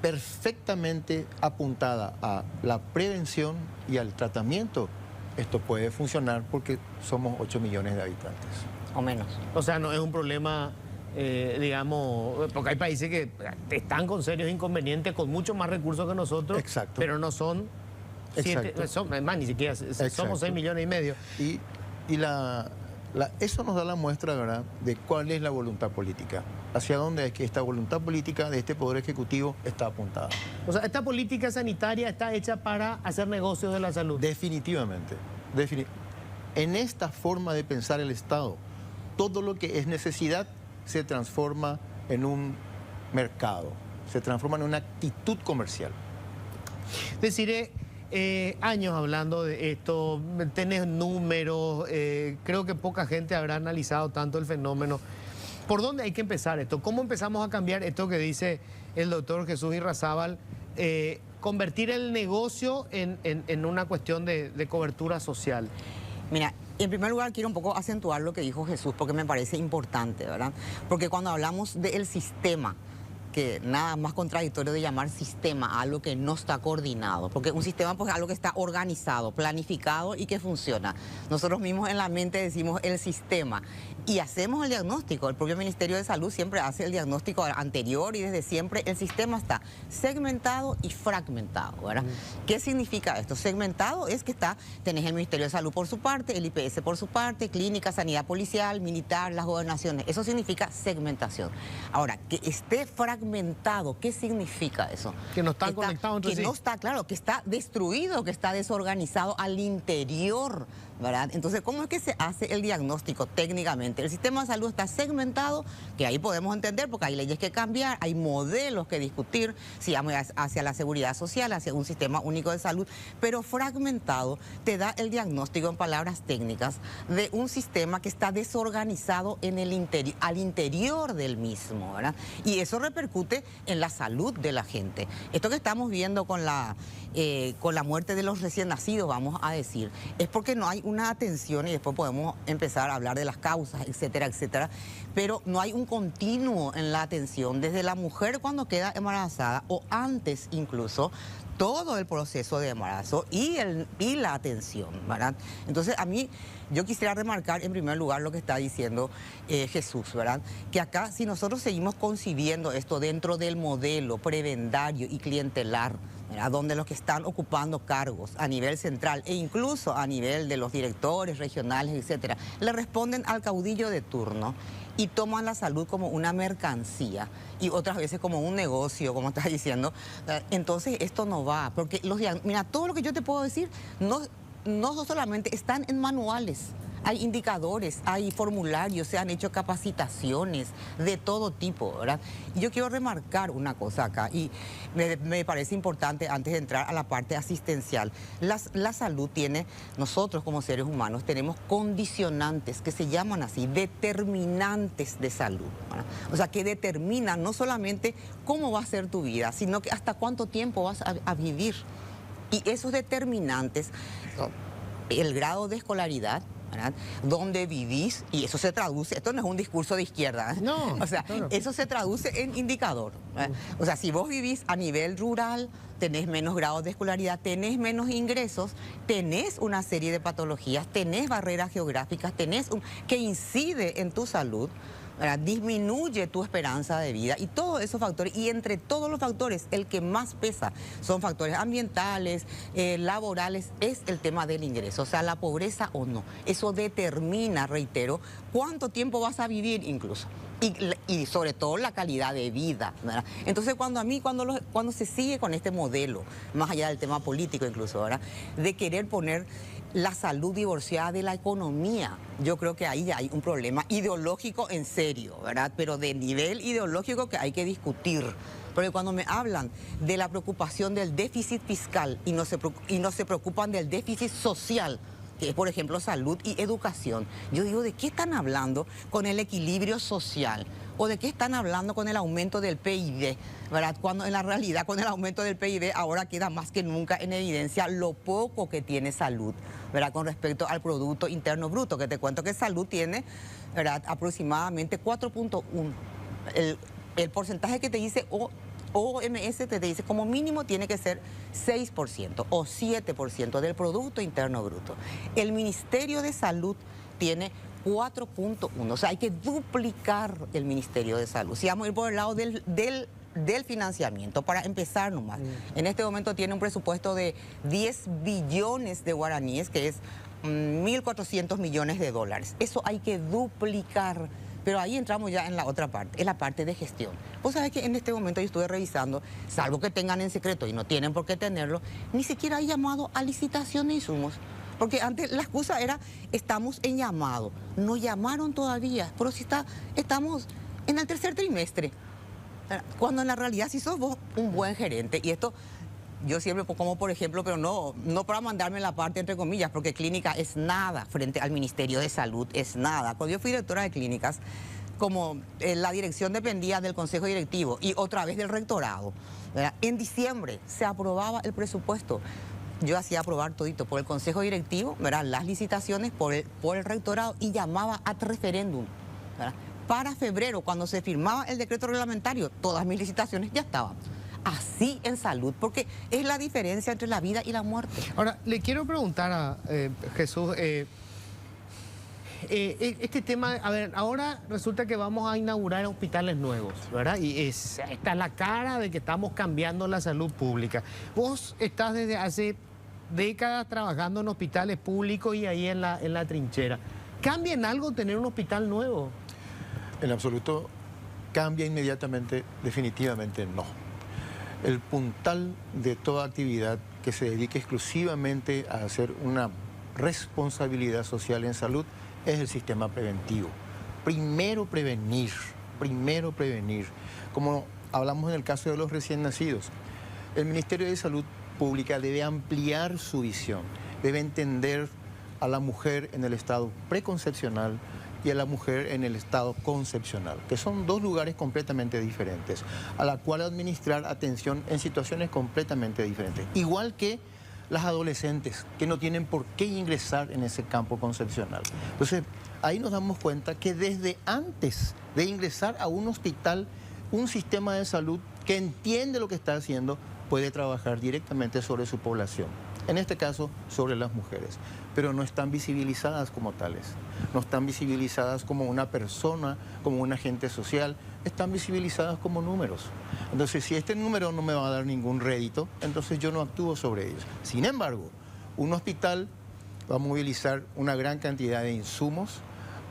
E: perfectamente apuntada a la prevención y al tratamiento, esto puede funcionar porque somos 8 millones de habitantes.
D: O menos.
A: O sea, no es un problema, digamos, porque hay países que están con serios inconvenientes, con mucho más recursos que nosotros.
E: Exacto.
A: Pero no son 7, más ni siquiera, somos 6 millones y medio.
E: Y eso nos da la muestra, ¿verdad?, de cuál es la voluntad política. Hacia dónde es que esta voluntad política de este Poder Ejecutivo está apuntada.
A: O sea, esta política sanitaria está hecha para hacer negocios de la salud.
E: Definitivamente. En esta forma de pensar el Estado, todo lo que es necesidad se transforma en un mercado, se transforma en una actitud comercial.
A: Deciré, años hablando de esto, tenés números, creo que poca gente habrá analizado tanto el fenómeno. ¿Por dónde hay que empezar esto? ¿Cómo empezamos a cambiar esto que dice el doctor Jesús Irrazábal? Convertir el negocio en una cuestión de cobertura social.
D: Mira, en primer lugar quiero un poco acentuar lo que dijo Jesús porque me parece importante, ¿verdad? Porque cuando hablamos del sistema, que nada más contradictorio de llamar sistema a algo que no está coordinado, porque un sistema pues es algo que está organizado, planificado y que funciona. Nosotros mismos en la mente decimos el sistema y hacemos el diagnóstico. El propio Ministerio de Salud siempre hace el diagnóstico anterior y desde siempre el sistema está segmentado y fragmentado, ¿verdad? ¿Qué significa esto? Segmentado es que tenés el Ministerio de Salud por su parte, el IPS por su parte, clínica, sanidad policial, militar, las gobernaciones. Eso significa segmentación. Ahora, que esté fragmentado, ¿qué significa eso?
A: Que no están conectados entre sí.
D: Que no está, claro, que está destruido, que está desorganizado al interior, ¿verdad? Entonces, ¿cómo es que se hace el diagnóstico técnicamente? El sistema de salud está segmentado, que ahí podemos entender, porque hay leyes que cambiar, hay modelos que discutir, si vamos hacia la seguridad social, hacia un sistema único de salud, pero fragmentado te da el diagnóstico en palabras técnicas de un sistema que está desorganizado en el al interior del mismo, ¿verdad? Y eso repercute en la salud de la gente. Esto que estamos viendo con la muerte de los recién nacidos, vamos a decir, es porque no hay una atención, y después podemos empezar a hablar de las causas, etcétera, etcétera, pero no hay un continuo en la atención desde la mujer cuando queda embarazada o antes incluso, todo el proceso de embarazo y la atención, ¿verdad? Entonces, yo quisiera remarcar en primer lugar lo que está diciendo Jesús, ¿verdad? Que acá, si nosotros seguimos concibiendo esto dentro del modelo prebendario y clientelar, ¿verdad? Donde los que están ocupando cargos a nivel central e incluso a nivel de los directores regionales, etcétera, le responden al caudillo de turno y toman la salud como una mercancía y otras veces como un negocio, como estás diciendo. Entonces esto no va, porque mira, todo lo que yo te puedo decir no solamente están en manuales. Hay indicadores, hay formularios, se han hecho capacitaciones de todo tipo, ¿verdad? Y yo quiero remarcar una cosa acá, y me parece importante antes de entrar a la parte asistencial. La salud nosotros como seres humanos tenemos condicionantes que se llaman así, determinantes de salud, ¿verdad? O sea, que determinan no solamente cómo va a ser tu vida, sino que hasta cuánto tiempo vas a vivir. Y esos determinantes, el grado de escolaridad, ¿verdad? Dónde vivís, y eso se traduce, esto no es un discurso de izquierda, ¿eh?
A: No,
D: o sea,
A: claro.
D: Eso se traduce en indicador, ¿verdad? O sea, si vos vivís a nivel rural, tenés menos grados de escolaridad, tenés menos ingresos, tenés una serie de patologías, tenés barreras geográficas, que incide en tu salud, ¿verdad? Disminuye tu esperanza de vida y todos esos factores, y entre todos los factores el que más pesa son factores ambientales, laborales, es el tema del ingreso, o sea, la pobreza o no. Eso determina, reitero, cuánto tiempo vas a vivir incluso. Y sobre todo la calidad de vida, ¿verdad? Entonces cuando se sigue con este modelo, más allá del tema político incluso, ¿verdad? De querer poner la salud divorciada de la economía, yo creo que ahí ya hay un problema ideológico en serio, ¿verdad? Pero de nivel ideológico que hay que discutir. Porque cuando me hablan de la preocupación del déficit fiscal y no se preocupan del déficit social, que es, por ejemplo, salud y educación, yo digo, ¿de qué están hablando con el equilibrio social? ¿O de qué están hablando con el aumento del PIB? ¿Verdad? Cuando en la realidad con el aumento del PIB ahora queda más que nunca en evidencia lo poco que tiene salud, ¿verdad? Con respecto al Producto Interno Bruto, que te cuento que salud tiene, ¿verdad? Aproximadamente 4.1. El porcentaje que te dice OMS te dice como mínimo tiene que ser 6% o 7% del Producto Interno Bruto. El Ministerio de Salud tiene 4.1, o sea, hay que duplicar el Ministerio de Salud. Si vamos a ir por el lado del financiamiento, para empezar nomás, en este momento tiene un presupuesto de 10 billones de guaraníes, que es 1.400 millones de dólares. Eso hay que duplicar. Pero ahí entramos ya en la otra parte, es la parte de gestión. Vos sabés que en este momento yo estuve revisando, salvo que tengan en secreto y no tienen por qué tenerlo, ni siquiera hay llamado a licitación de insumos. Porque antes la excusa era, estamos en llamado. No llamaron todavía, pero si estamos en el tercer trimestre. Cuando en la realidad si sos vos un buen gerente, y esto yo siempre como por ejemplo, pero no para mandarme la parte entre comillas, porque clínica es nada frente al Ministerio de Salud, es nada. Cuando yo fui directora de clínicas, como la dirección dependía del Consejo Directivo y otra vez del Rectorado, ¿verdad? En diciembre se aprobaba el presupuesto. yo hacía aprobar todito por el Consejo Directivo, ¿verdad?, las licitaciones por el rectorado y llamaba a referéndum, ¿verdad? Para febrero, cuando se firmaba el decreto reglamentario, todas mis licitaciones ya estaban. Así en salud, porque es la diferencia entre la vida y la muerte.
A: Ahora, le quiero preguntar a Jesús, este tema, a ver, ahora resulta que vamos a inaugurar hospitales nuevos, ¿verdad? Y esta es la cara de que estamos cambiando la salud pública. Vos estás desde hace décadas trabajando en hospitales públicos y ahí en la trinchera. ¿Cambia en algo tener un hospital nuevo?
E: En absoluto, cambia inmediatamente, definitivamente no. El puntal de toda actividad que se dedique exclusivamente a hacer una responsabilidad social en salud es el sistema preventivo. Primero prevenir. Como hablamos en el caso de los recién nacidos, el Ministerio de Salud Pública debe ampliar su visión, debe entender a la mujer en el estado preconcepcional y a la mujer en el estado concepcional, que son dos lugares completamente diferentes, a la cual administrar atención en situaciones completamente diferentes. Igual que las adolescentes, que no tienen por qué ingresar en ese campo concepcional. Entonces, ahí nos damos cuenta que desde antes de ingresar a un hospital, un sistema de salud que entiende lo que está haciendo, puede trabajar directamente sobre su población. En este caso, sobre las mujeres. Pero no están visibilizadas como tales. No están visibilizadas como una persona, como un agente social. Están visibilizadas como números. Entonces, si este número no me va a dar ningún rédito, entonces yo no actúo sobre ellos. Sin embargo, un hospital va a movilizar una gran cantidad de insumos,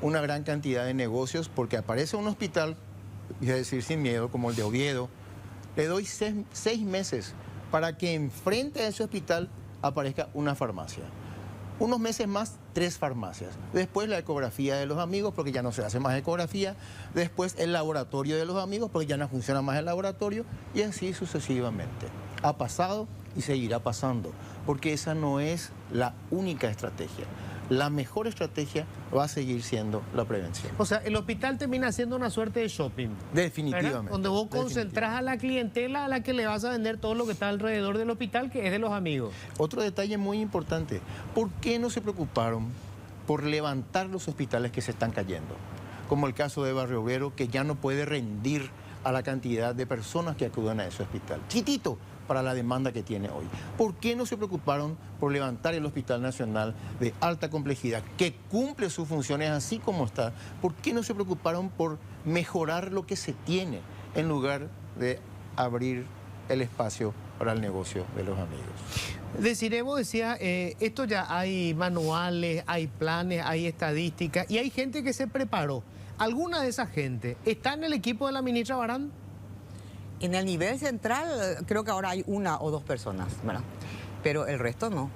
E: una gran cantidad de negocios, porque aparece un hospital, voy a decir sin miedo, como el de Oviedo, le doy 6 meses para que enfrente a ese hospital aparezca una farmacia. Unos meses más, 3 farmacias. Después la ecografía de los amigos, porque ya no se hace más ecografía. Después el laboratorio de los amigos, porque ya no funciona más el laboratorio. Y así sucesivamente. Ha pasado y seguirá pasando, porque esa no es la única estrategia. La mejor estrategia va a seguir siendo la prevención.
A: O sea, el hospital termina siendo una suerte de shopping.
E: Definitivamente.
A: ¿Verdad? Donde vos concentrás a la clientela a la que le vas a vender todo lo que está alrededor del hospital, que es de los amigos.
E: Otro detalle muy importante, ¿por qué no se preocuparon por levantar los hospitales que se están cayendo? Como el caso de Barrio Obrero, que ya no puede rendir a la cantidad de personas que acuden a ese hospital. Chiquitito para la demanda que tiene hoy. ¿Por qué no se preocuparon por levantar el Hospital Nacional de alta complejidad, que cumple sus funciones así como está? ¿Por qué no se preocuparon por mejorar lo que se tiene en lugar de abrir el espacio para el negocio de los amigos?
A: Desiree, vos decías, esto ya hay manuales, hay planes, hay estadísticas y hay gente que se preparó. ¿Alguna de esa gente está en el equipo de la ministra Barán?
D: En el nivel central creo que ahora hay 1 o 2 personas, ¿verdad? Pero el resto no,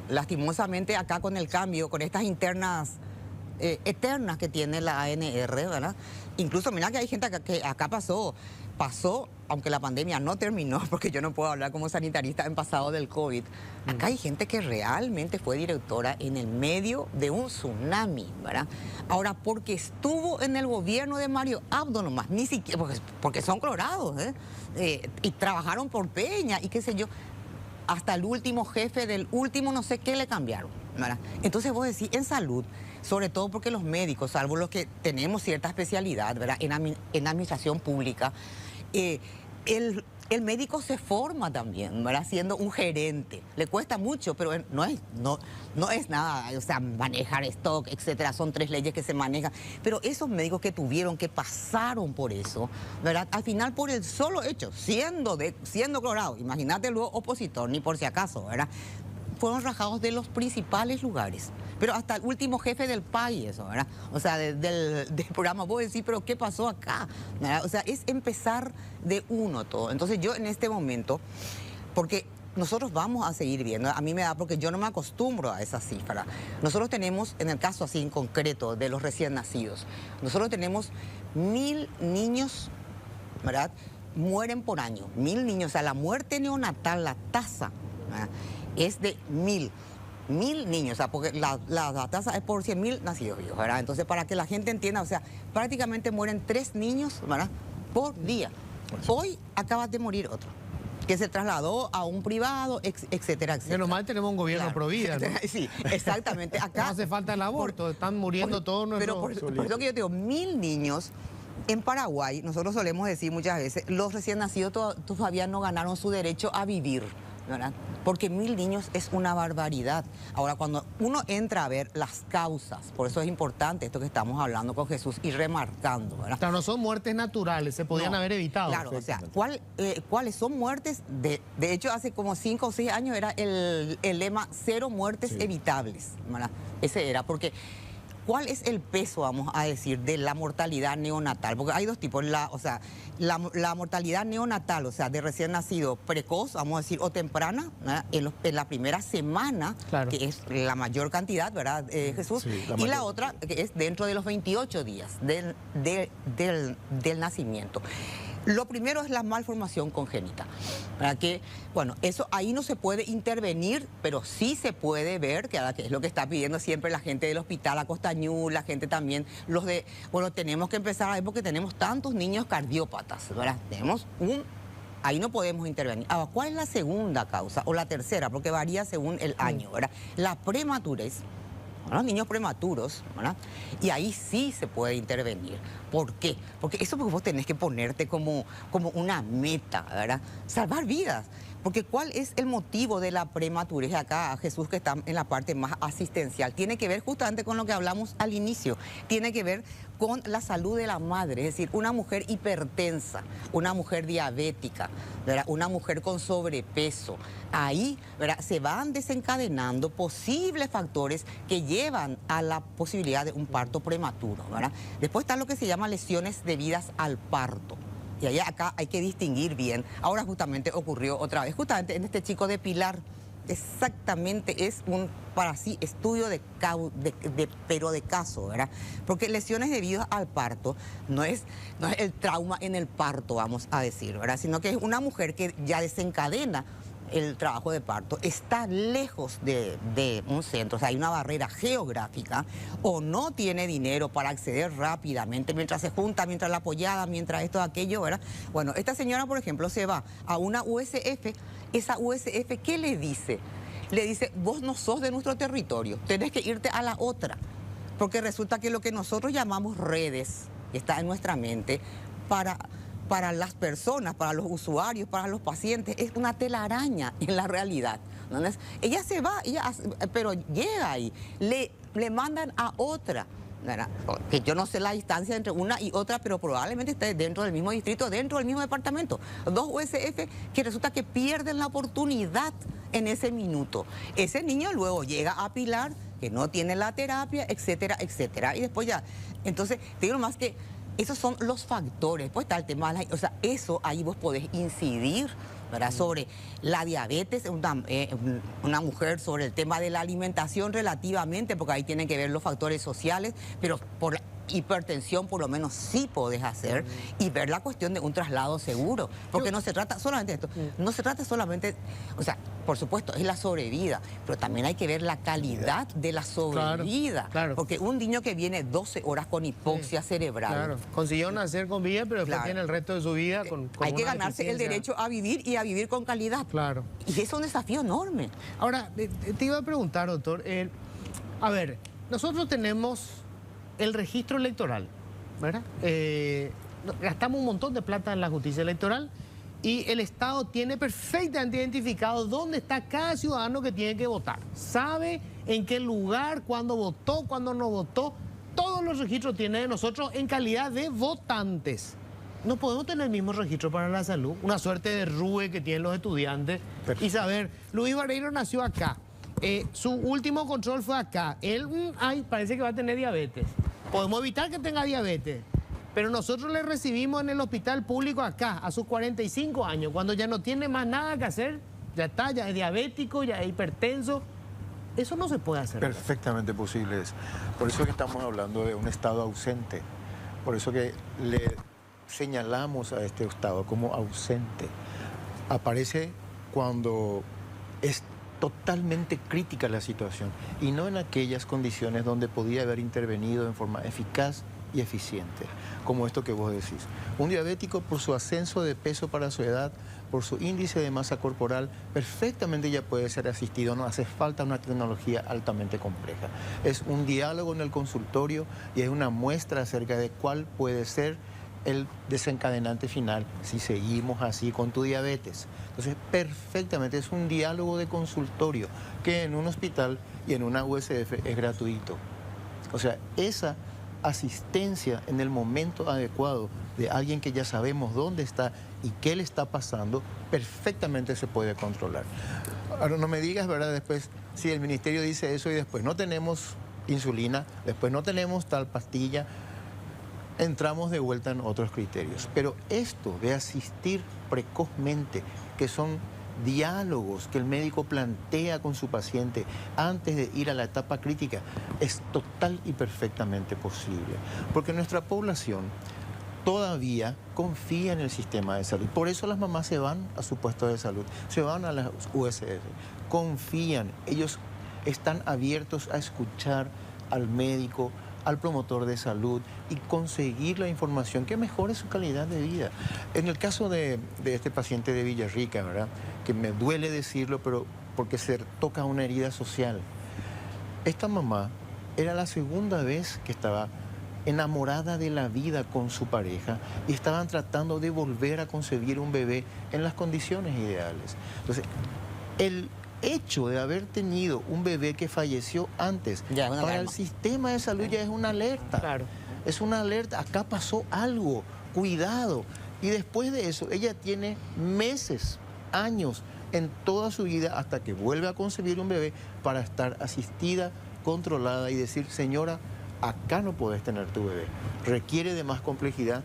D: Lastimosamente acá con el cambio, con estas internas eternas que tiene la ANR, ¿verdad? Incluso mira que hay gente que acá pasó, aunque la pandemia no terminó, porque yo no puedo hablar como sanitarista en pasado del COVID, acá hay gente que realmente fue directora en el medio de un tsunami, ¿verdad? Ahora, porque estuvo en el gobierno de Mario Abdo nomás, ni siquiera, porque son colorados, y trabajaron por Peña y qué sé yo, hasta el último jefe del último no sé qué le cambiaron, ¿verdad? Entonces vos decís, en salud, sobre todo porque los médicos, salvo los que tenemos cierta especialidad, ¿verdad?, en administración pública, el médico se forma también, ¿verdad?, siendo un gerente. Le cuesta mucho, pero no es nada, o sea, manejar stock, etcétera. Son 3 leyes que se manejan. Pero esos médicos que pasaron por eso, ¿verdad?, al final por el solo hecho, siendo colorado, imagínate luego opositor, ni por si acaso, ¿verdad?, fueron rajados de los principales lugares. Pero hasta el último jefe del país, eso, ¿verdad? O sea, del programa, vos decís, pero ¿qué pasó acá? ¿Verdad? O sea, es empezar de uno todo. Entonces yo en este momento, porque nosotros vamos a seguir viendo, a mí me da, porque yo no me acostumbro a esa cifra. Nosotros tenemos, en el caso así en concreto de los recién nacidos, nosotros tenemos 1000 niños, ¿verdad?, mueren por año. 1000 niños, o sea, la muerte neonatal, la tasa, ¿verdad?, es de 1000 niños, o sea, porque la tasa es por 100.000 nacidos vivos, ¿verdad? Entonces, para que la gente entienda, o sea, prácticamente mueren 3 niños, ¿verdad?, por día. Hoy acaba de morir otro. que se trasladó a un privado, etcétera, etcétera.
A: Menos mal tenemos un gobierno pro vida, ¿no?
D: Sí, exactamente. Acá
A: No hace falta el aborto, están muriendo todos nuestros...
D: Pero por eso que yo te digo, 1000 niños en Paraguay, nosotros solemos decir muchas veces, los recién nacidos todavía no ganaron su derecho a vivir, ¿verdad? Porque 1000 niños es una barbaridad. Ahora, cuando uno entra a ver las causas, por eso es importante esto que estamos hablando con Jesús y remarcando, ¿verdad?
A: Claro, no son muertes naturales, se podían
D: No,
A: haber evitado.
D: Claro, o sea, ¿cuáles son muertes? De hecho, hace como 5 o 6 años era el lema 0 muertes evitables, ¿verdad? Ese era, porque ¿cuál es el peso, vamos a decir, de la mortalidad neonatal? Porque hay dos tipos, la mortalidad neonatal, o sea, de recién nacido precoz, vamos a decir, o temprana, en la primera semana,
A: claro,
D: que es la mayor cantidad, ¿verdad, Jesús?
E: Sí,
D: y la otra, que es dentro de los 28 días del nacimiento. Lo primero es la malformación congénita, para que, bueno, eso ahí no se puede intervenir, pero sí se puede ver, que es lo que está pidiendo siempre la gente del hospital Acostañú, la gente también, bueno, tenemos que empezar a ver porque tenemos tantos niños cardiópatas, ¿verdad? Ahí no podemos intervenir. Ahora, ¿cuál es la segunda causa o la tercera? Porque varía según el año, ¿verdad? La prematurez. Los niños prematuros, ¿verdad? Y ahí sí se puede intervenir. ¿Por qué? Porque eso vos tenés que ponerte como una meta, ¿verdad? Salvar vidas. Porque ¿cuál es el motivo de la prematurez? Acá Jesús, que está en la parte más asistencial, tiene que ver justamente con lo que hablamos al inicio. Tiene que ver con la salud de la madre, es decir, una mujer hipertensa, una mujer diabética, ¿verdad? Una mujer con sobrepeso. Ahí, ¿verdad?, se van desencadenando posibles factores que llevan a la posibilidad de un parto prematuro, ¿verdad? Después está lo que se llama lesiones debidas al parto. Y allá acá hay que distinguir bien. Ahora justamente ocurrió otra vez, justamente en este chico de Pilar, exactamente es un, para sí, estudio pero de caso, ¿verdad? Porque lesiones debidas al parto no es el trauma en el parto, vamos a decir, ¿verdad? Sino que es una mujer que ya desencadena el trabajo de parto, está lejos de un centro, o sea, hay una barrera geográfica, o no tiene dinero para acceder rápidamente, mientras se junta, mientras la apoyada, mientras esto, aquello, ¿verdad? Bueno, esta señora, por ejemplo, se va a una USF, esa USF, ¿qué le dice? Le dice, vos no sos de nuestro territorio, tenés que irte a la otra, porque resulta que lo que nosotros llamamos redes, que está en nuestra mente, para las personas, para los usuarios, para los pacientes, es una telaraña en la realidad. Entonces, ella se va, pero llega ahí, le mandan a otra, ¿verdad? Que yo no sé la distancia entre una y otra, pero probablemente esté dentro del mismo distrito, dentro del mismo departamento. 2 USF que resulta que pierden la oportunidad en ese minuto. Ese niño luego llega a Pilar, que no tiene la terapia, etcétera, etcétera. Y después ya, entonces, te digo más que esos son los factores. Después está el tema, o sea, eso ahí vos podés incidir, ¿verdad? Sobre la diabetes, una mujer, sobre el tema de la alimentación relativamente, porque ahí tienen que ver los factores sociales, pero por la hipertensión por lo menos sí podés hacer, y ver la cuestión de un traslado seguro, porque no se trata solamente de esto, no se trata solamente, o sea, por supuesto, es la sobrevida, pero también hay que ver la calidad de la sobrevida,
A: claro.
D: Porque un niño que viene 12 horas con hipoxia cerebral,
A: claro, consiguió nacer con vida, pero después
D: claro,
A: tiene el resto de su vida con
D: hay que
A: una
D: ganarse el
A: deficiencia.
D: derecho a vivir y a vivir con calidad.
A: Claro.
D: Y es un desafío enorme.
A: Ahora, te iba a preguntar, doctor, a ver, nosotros tenemos el registro electoral, ¿verdad? Gastamos un montón de plata en la justicia electoral y el Estado tiene perfectamente identificado dónde está cada ciudadano que tiene que votar. Sabe en qué lugar, cuándo votó, cuándo no votó. Todos los registros tiene de nosotros en calidad de votantes. No podemos tener el mismo registro para la salud, una suerte de RUE que tienen los estudiantes. Perfecto. Y saber, Luis Barreiro nació acá, su último control fue acá, él parece que va a tener diabetes. Podemos evitar que tenga diabetes, pero nosotros le recibimos en el hospital público acá, a sus 45 años, cuando ya no tiene más nada que hacer, ya está, ya es diabético, ya es hipertenso. Eso no se puede hacer.
E: Perfectamente posible es. Por eso es que estamos hablando de un Estado ausente. Por eso que le señalamos a este Estado como ausente. Aparece cuando es totalmente crítica la situación y no en aquellas condiciones donde podía haber intervenido en forma eficaz y eficiente, como esto que vos decís. Un diabético, por su ascenso de peso para su edad, por su índice de masa corporal, perfectamente ya puede ser asistido, no hace falta una tecnología altamente compleja. Es un diálogo en el consultorio y es una muestra acerca de cuál puede ser el desencadenante final si seguimos así con tu diabetes. Entonces, perfectamente, es un diálogo de consultorio que en un hospital y en una USF es gratuito. O sea, esa asistencia en el momento adecuado de alguien que ya sabemos dónde está y qué le está pasando, perfectamente se puede controlar. Ahora, no me digas, ¿verdad? Después, si el ministerio dice eso y después no tenemos insulina, después no tenemos tal pastilla, entramos de vuelta en otros criterios. Pero esto de asistir precozmente, que son diálogos que el médico plantea con su paciente antes de ir a la etapa crítica, es total y perfectamente posible. Porque nuestra población todavía confía en el sistema de salud. Por eso las mamás se van a su puesto de salud, se van a las USF, confían, ellos están abiertos a escuchar al médico, al promotor de salud y conseguir la información que mejore su calidad de vida. En el caso de este paciente de Villarrica, ¿verdad?, que me duele decirlo, pero porque se toca una herida social. Esta mamá era la segunda vez que estaba enamorada de la vida con su pareja y estaban tratando de volver a concebir un bebé en las condiciones ideales. Entonces, el hecho de haber tenido un bebé que falleció antes, para el sistema de salud ya es una alerta.
A: Claro.
E: Es una alerta, acá pasó algo, cuidado. Y después de eso, ella tiene meses, años en toda su vida hasta que vuelve a concebir un bebé para estar asistida, controlada y decir, señora, acá no podés tener tu bebé. Requiere de más complejidad.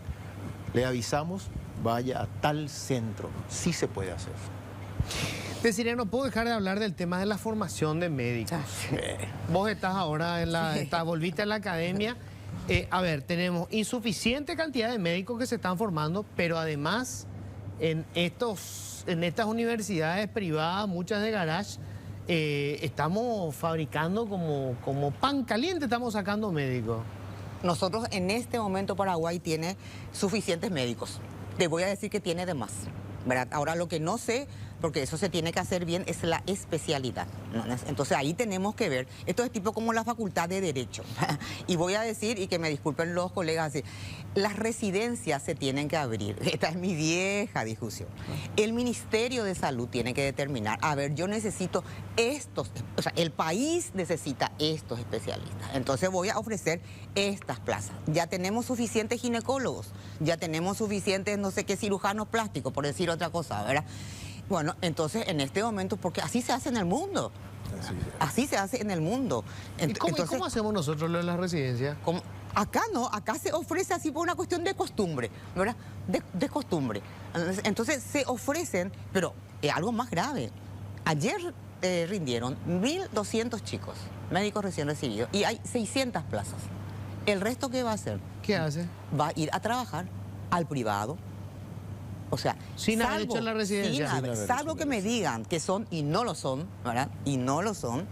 E: Le avisamos, vaya a tal centro. Sí se puede hacer.
A: Desiree, no puedo dejar de hablar del tema de la formación de médicos. Vos estás ahora volviste a la academia. A ver, tenemos insuficiente cantidad de médicos que se están formando, pero además en estas universidades privadas, muchas de garage, estamos fabricando como pan caliente, estamos sacando médicos.
D: Nosotros en este momento Paraguay tiene suficientes médicos. Te voy a decir que tiene de más, ¿verdad? Ahora lo que no sé, porque eso se tiene que hacer bien, es la especialidad, ¿no? Entonces ahí tenemos que ver, esto es tipo como la facultad de Derecho. Y voy a decir, y que me disculpen los colegas, así, las residencias se tienen que abrir. Esta es mi vieja discusión. El Ministerio de Salud tiene que determinar, a ver, yo necesito estos, o sea, el país necesita estos especialistas. Entonces voy a ofrecer estas plazas. Ya tenemos suficientes ginecólogos, ya tenemos suficientes, no sé qué, cirujanos plásticos, por decir otra cosa, ¿verdad? Bueno, entonces en este momento, porque así se hace en el mundo. Así se hace en el mundo.
A: ¿Cómo hacemos nosotros lo de las residencias?
D: Acá no, acá se ofrece así por una cuestión de costumbre, ¿verdad? De costumbre. Entonces se ofrecen, pero algo más grave. Ayer rindieron 1.200 chicos, médicos recién recibidos, y hay 600 plazas. ¿El resto qué va a hacer?
A: ¿Qué hace?
D: Va a ir a trabajar al privado. O sea,
A: sin haber hecho la residencia.
D: Salvo que me digan que son y no lo son, ¿verdad? Y no lo son.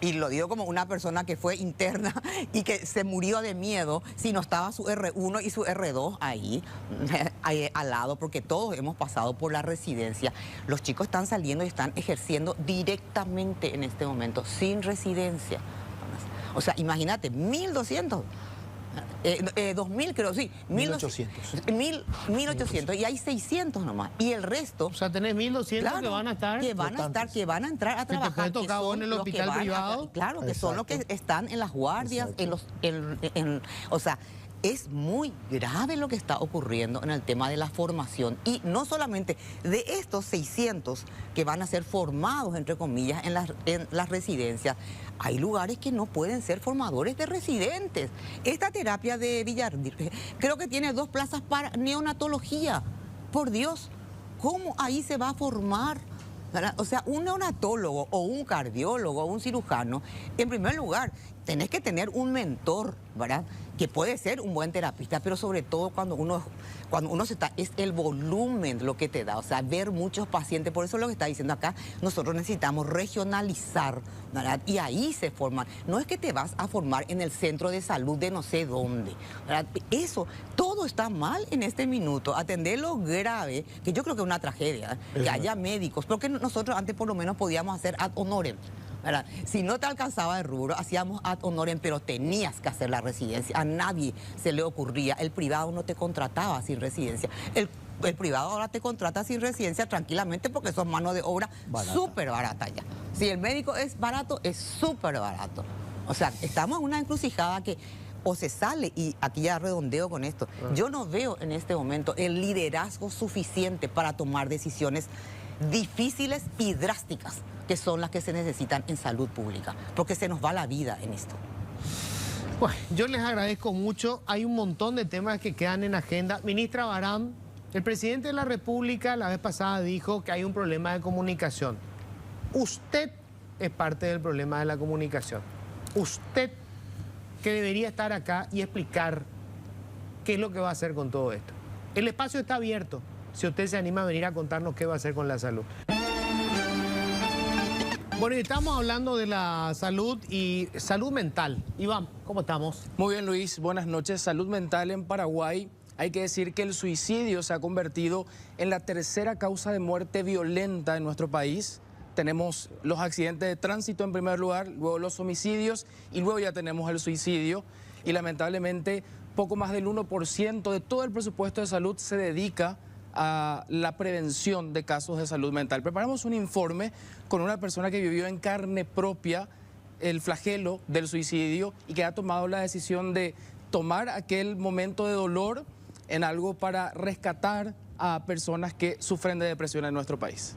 D: Y lo digo como una persona que fue interna y que se murió de miedo si no estaba su R1 y su R2 ahí al lado, porque todos hemos pasado por la residencia. Los chicos están saliendo y están ejerciendo directamente en este momento, sin residencia. O sea, imagínate, 1.200. 2.000 creo, sí.
E: 1.800.
D: 1.800 y hay 600 nomás. Y el resto...
A: O sea, tenés 1.200
D: claro,
A: que van a estar...
D: Que van a entrar a trabajar.
A: ¿Te puede tocar vos en el hospital privado?
D: Claro, que son los que están en las guardias, o sea... Es muy grave lo que está ocurriendo en el tema de la formación. Y no solamente de estos 600 que van a ser formados, entre comillas, en las residencias, hay lugares que no pueden ser formadores de residentes. Esta terapia de Villarrica creo que tiene 2 plazas para neonatología. Por Dios, ¿cómo ahí se va a formar? O sea, un neonatólogo o un cardiólogo o un cirujano, en primer lugar, tenés que tener un mentor. ¿verdad? Que puede ser un buen terapista, pero sobre todo cuando uno es el volumen lo que te da, o sea, ver muchos pacientes. Por eso lo que está diciendo acá, nosotros necesitamos regionalizar, ¿verdad? Y ahí se forman. No es que te vas a formar en el centro de salud de no sé dónde, ¿verdad? Eso, todo está mal en este minuto. Atender lo grave, que yo creo que es una tragedia, que haya médicos, porque nosotros antes por lo menos podíamos hacer ad honorem, ¿verdad? Si no te alcanzaba el rubro, hacíamos ad honorem, pero tenías que hacer la residencia. A nadie se le ocurría. El privado no te contrataba sin residencia. El privado ahora te contrata sin residencia tranquilamente porque son mano de obra súper barata ya. Si el médico es barato, es súper barato. O sea, estamos en una encrucijada que o se sale, y aquí ya redondeo con esto, yo no veo en este momento el liderazgo suficiente para tomar decisiones difíciles y drásticas, que son las que se necesitan en salud pública, porque se nos va la vida en esto.
A: Bueno, yo les agradezco mucho. Hay un montón de temas que quedan en agenda. Ministra Barán, el presidente de la República la vez pasada dijo que hay un problema de comunicación. Usted es parte del problema de la comunicación. Usted que debería estar acá y explicar qué es lo que va a hacer con todo esto. El espacio está abierto. Si usted se anima a venir a contarnos qué va a hacer con la salud. Bueno, y estamos hablando de la salud y salud mental. Iván, ¿cómo estamos?
F: Muy bien, Luis. Buenas noches. Salud mental en Paraguay. Hay que decir que el suicidio se ha convertido en la tercera causa de muerte violenta en nuestro país. Tenemos los accidentes de tránsito en primer lugar, luego los homicidios y luego ya tenemos el suicidio. Y lamentablemente poco más del 1% de todo el presupuesto de salud se dedica a la prevención de casos de salud mental. Preparamos un informe con una persona que vivió en carne propia el flagelo del suicidio y que ha tomado la decisión de tomar aquel momento de dolor en algo para rescatar a personas que sufren de depresión en nuestro país.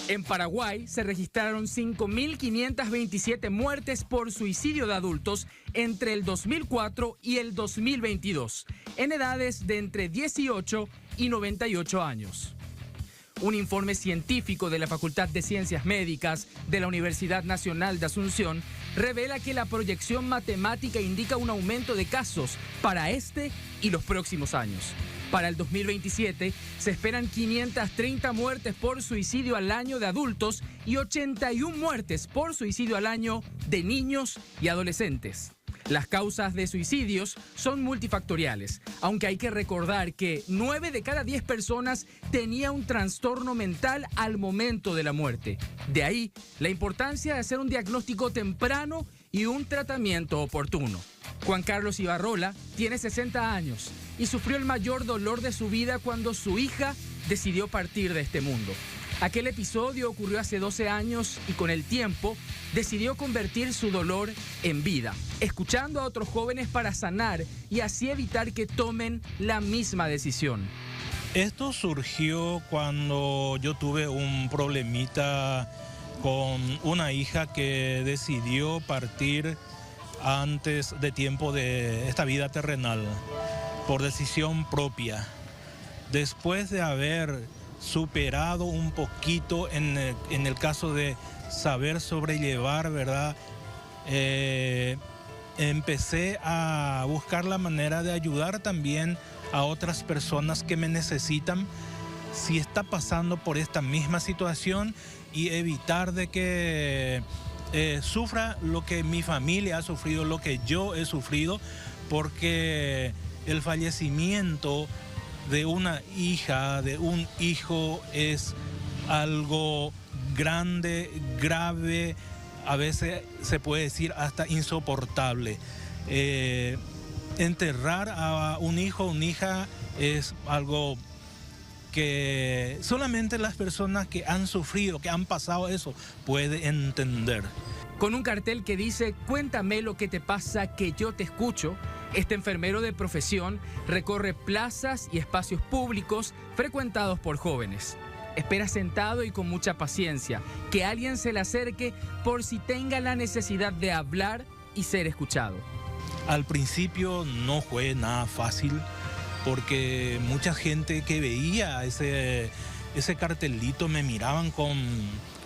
G: En Paraguay se registraron 5.527 muertes por suicidio de adultos entre el 2004 y el 2022, en edades de entre 18 y 98 años. Un informe científico de la Facultad de Ciencias Médicas de la Universidad Nacional de Asunción revela que la proyección matemática indica un aumento de casos para este y los próximos años. Para el 2027 se esperan 530 muertes por suicidio al año de adultos y 81 muertes por suicidio al año de niños y adolescentes. Las causas de suicidios son multifactoriales, aunque hay que recordar que 9 de cada 10 personas tenía un trastorno mental al momento de la muerte. De ahí la importancia de hacer un diagnóstico temprano y un tratamiento oportuno. Juan Carlos Ibarrola tiene 60 años y sufrió el mayor dolor de su vida cuando su hija decidió partir de este mundo. Aquel episodio ocurrió hace 12 años y con el tiempo decidió convertir su dolor en vida, escuchando a otros jóvenes para sanar y así evitar que tomen la misma decisión.
H: Esto surgió cuando yo tuve un problemita con una hija que decidió partir antes de tiempo de esta vida terrenal, por decisión propia. Después de haber superado un poquito en el caso de saber sobrellevar, ¿verdad? Empecé a buscar la manera de ayudar también a otras personas que me necesitan si está pasando por esta misma situación y evitar de que sufra lo que mi familia ha sufrido, lo que yo he sufrido, porque el fallecimiento de una hija, de un hijo, es algo grande, grave, a veces se puede decir hasta insoportable. Enterrar a un hijo o una hija es algo que solamente las personas que han sufrido, que han pasado eso, pueden entender.
G: Con un cartel que dice "Cuéntame lo que te pasa, que yo te escucho", este enfermero de profesión recorre plazas y espacios públicos frecuentados por jóvenes. Espera sentado y con mucha paciencia que alguien se le acerque por si tenga la necesidad de hablar y ser escuchado.
H: Al principio no fue nada fácil porque mucha gente que veía ese cartelito me miraban con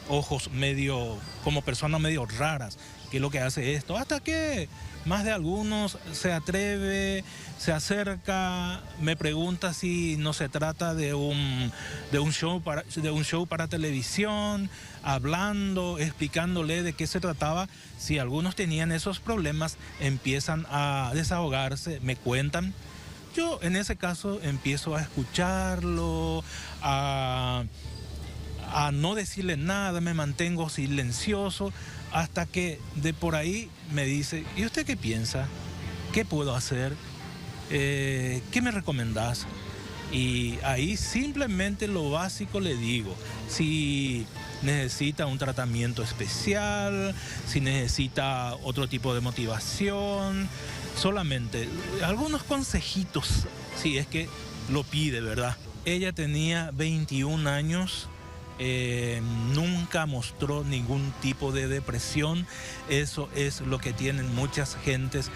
H: ojos medio, como personas medio raras. ¿Qué es lo que hace esto? Hasta que más de algunos se atreve, se acerca, me pregunta si no se trata de un show para televisión, hablando, explicándole de qué se trataba. Si algunos tenían esos problemas, empiezan a desahogarse, me cuentan. Yo en ese caso empiezo a escucharlo, a no decirle nada, me mantengo silencioso, hasta que de por ahí me dice, ¿y usted qué piensa? ¿Qué puedo hacer? ¿Qué me recomendás? Y ahí simplemente lo básico le digo, si necesita un tratamiento especial, si necesita otro tipo de motivación, solamente algunos consejitos, si es que lo pide, ¿verdad? Ella tenía 21 años. Nunca mostró ningún tipo de depresión. Eso es lo que tienen muchas gentes.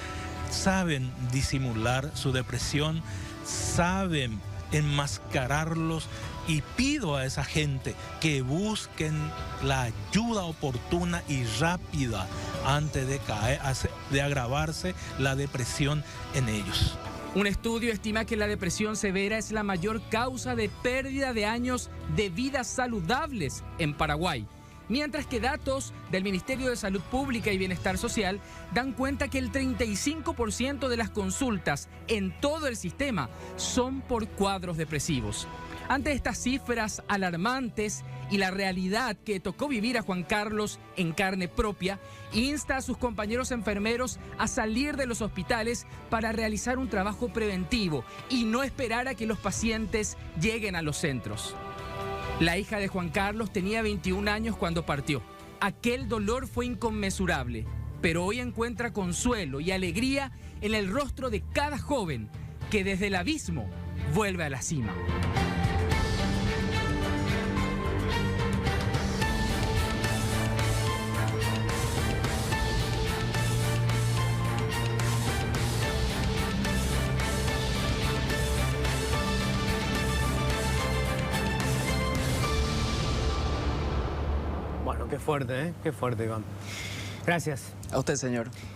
H: Saben disimular su depresión, saben enmascararlos, y pido a esa gente que busquen la ayuda oportuna y rápida antes de agravarse la depresión en ellos.
G: Un estudio estima que la depresión severa es la mayor causa de pérdida de años de vidas saludables en Paraguay, mientras que datos del Ministerio de Salud Pública y Bienestar Social dan cuenta que el 35% de las consultas en todo el sistema son por cuadros depresivos. Ante estas cifras alarmantes y la realidad que tocó vivir a Juan Carlos en carne propia, insta a sus compañeros enfermeros a salir de los hospitales para realizar un trabajo preventivo y no esperar a que los pacientes lleguen a los centros. La hija de Juan Carlos tenía 21 años cuando partió. Aquel dolor fue inconmensurable, pero hoy encuentra consuelo y alegría en el rostro de cada joven que desde el abismo vuelve a la cima.
A: Bueno, qué fuerte, ¿eh? Qué fuerte, Iván. Gracias.
F: A usted, señor.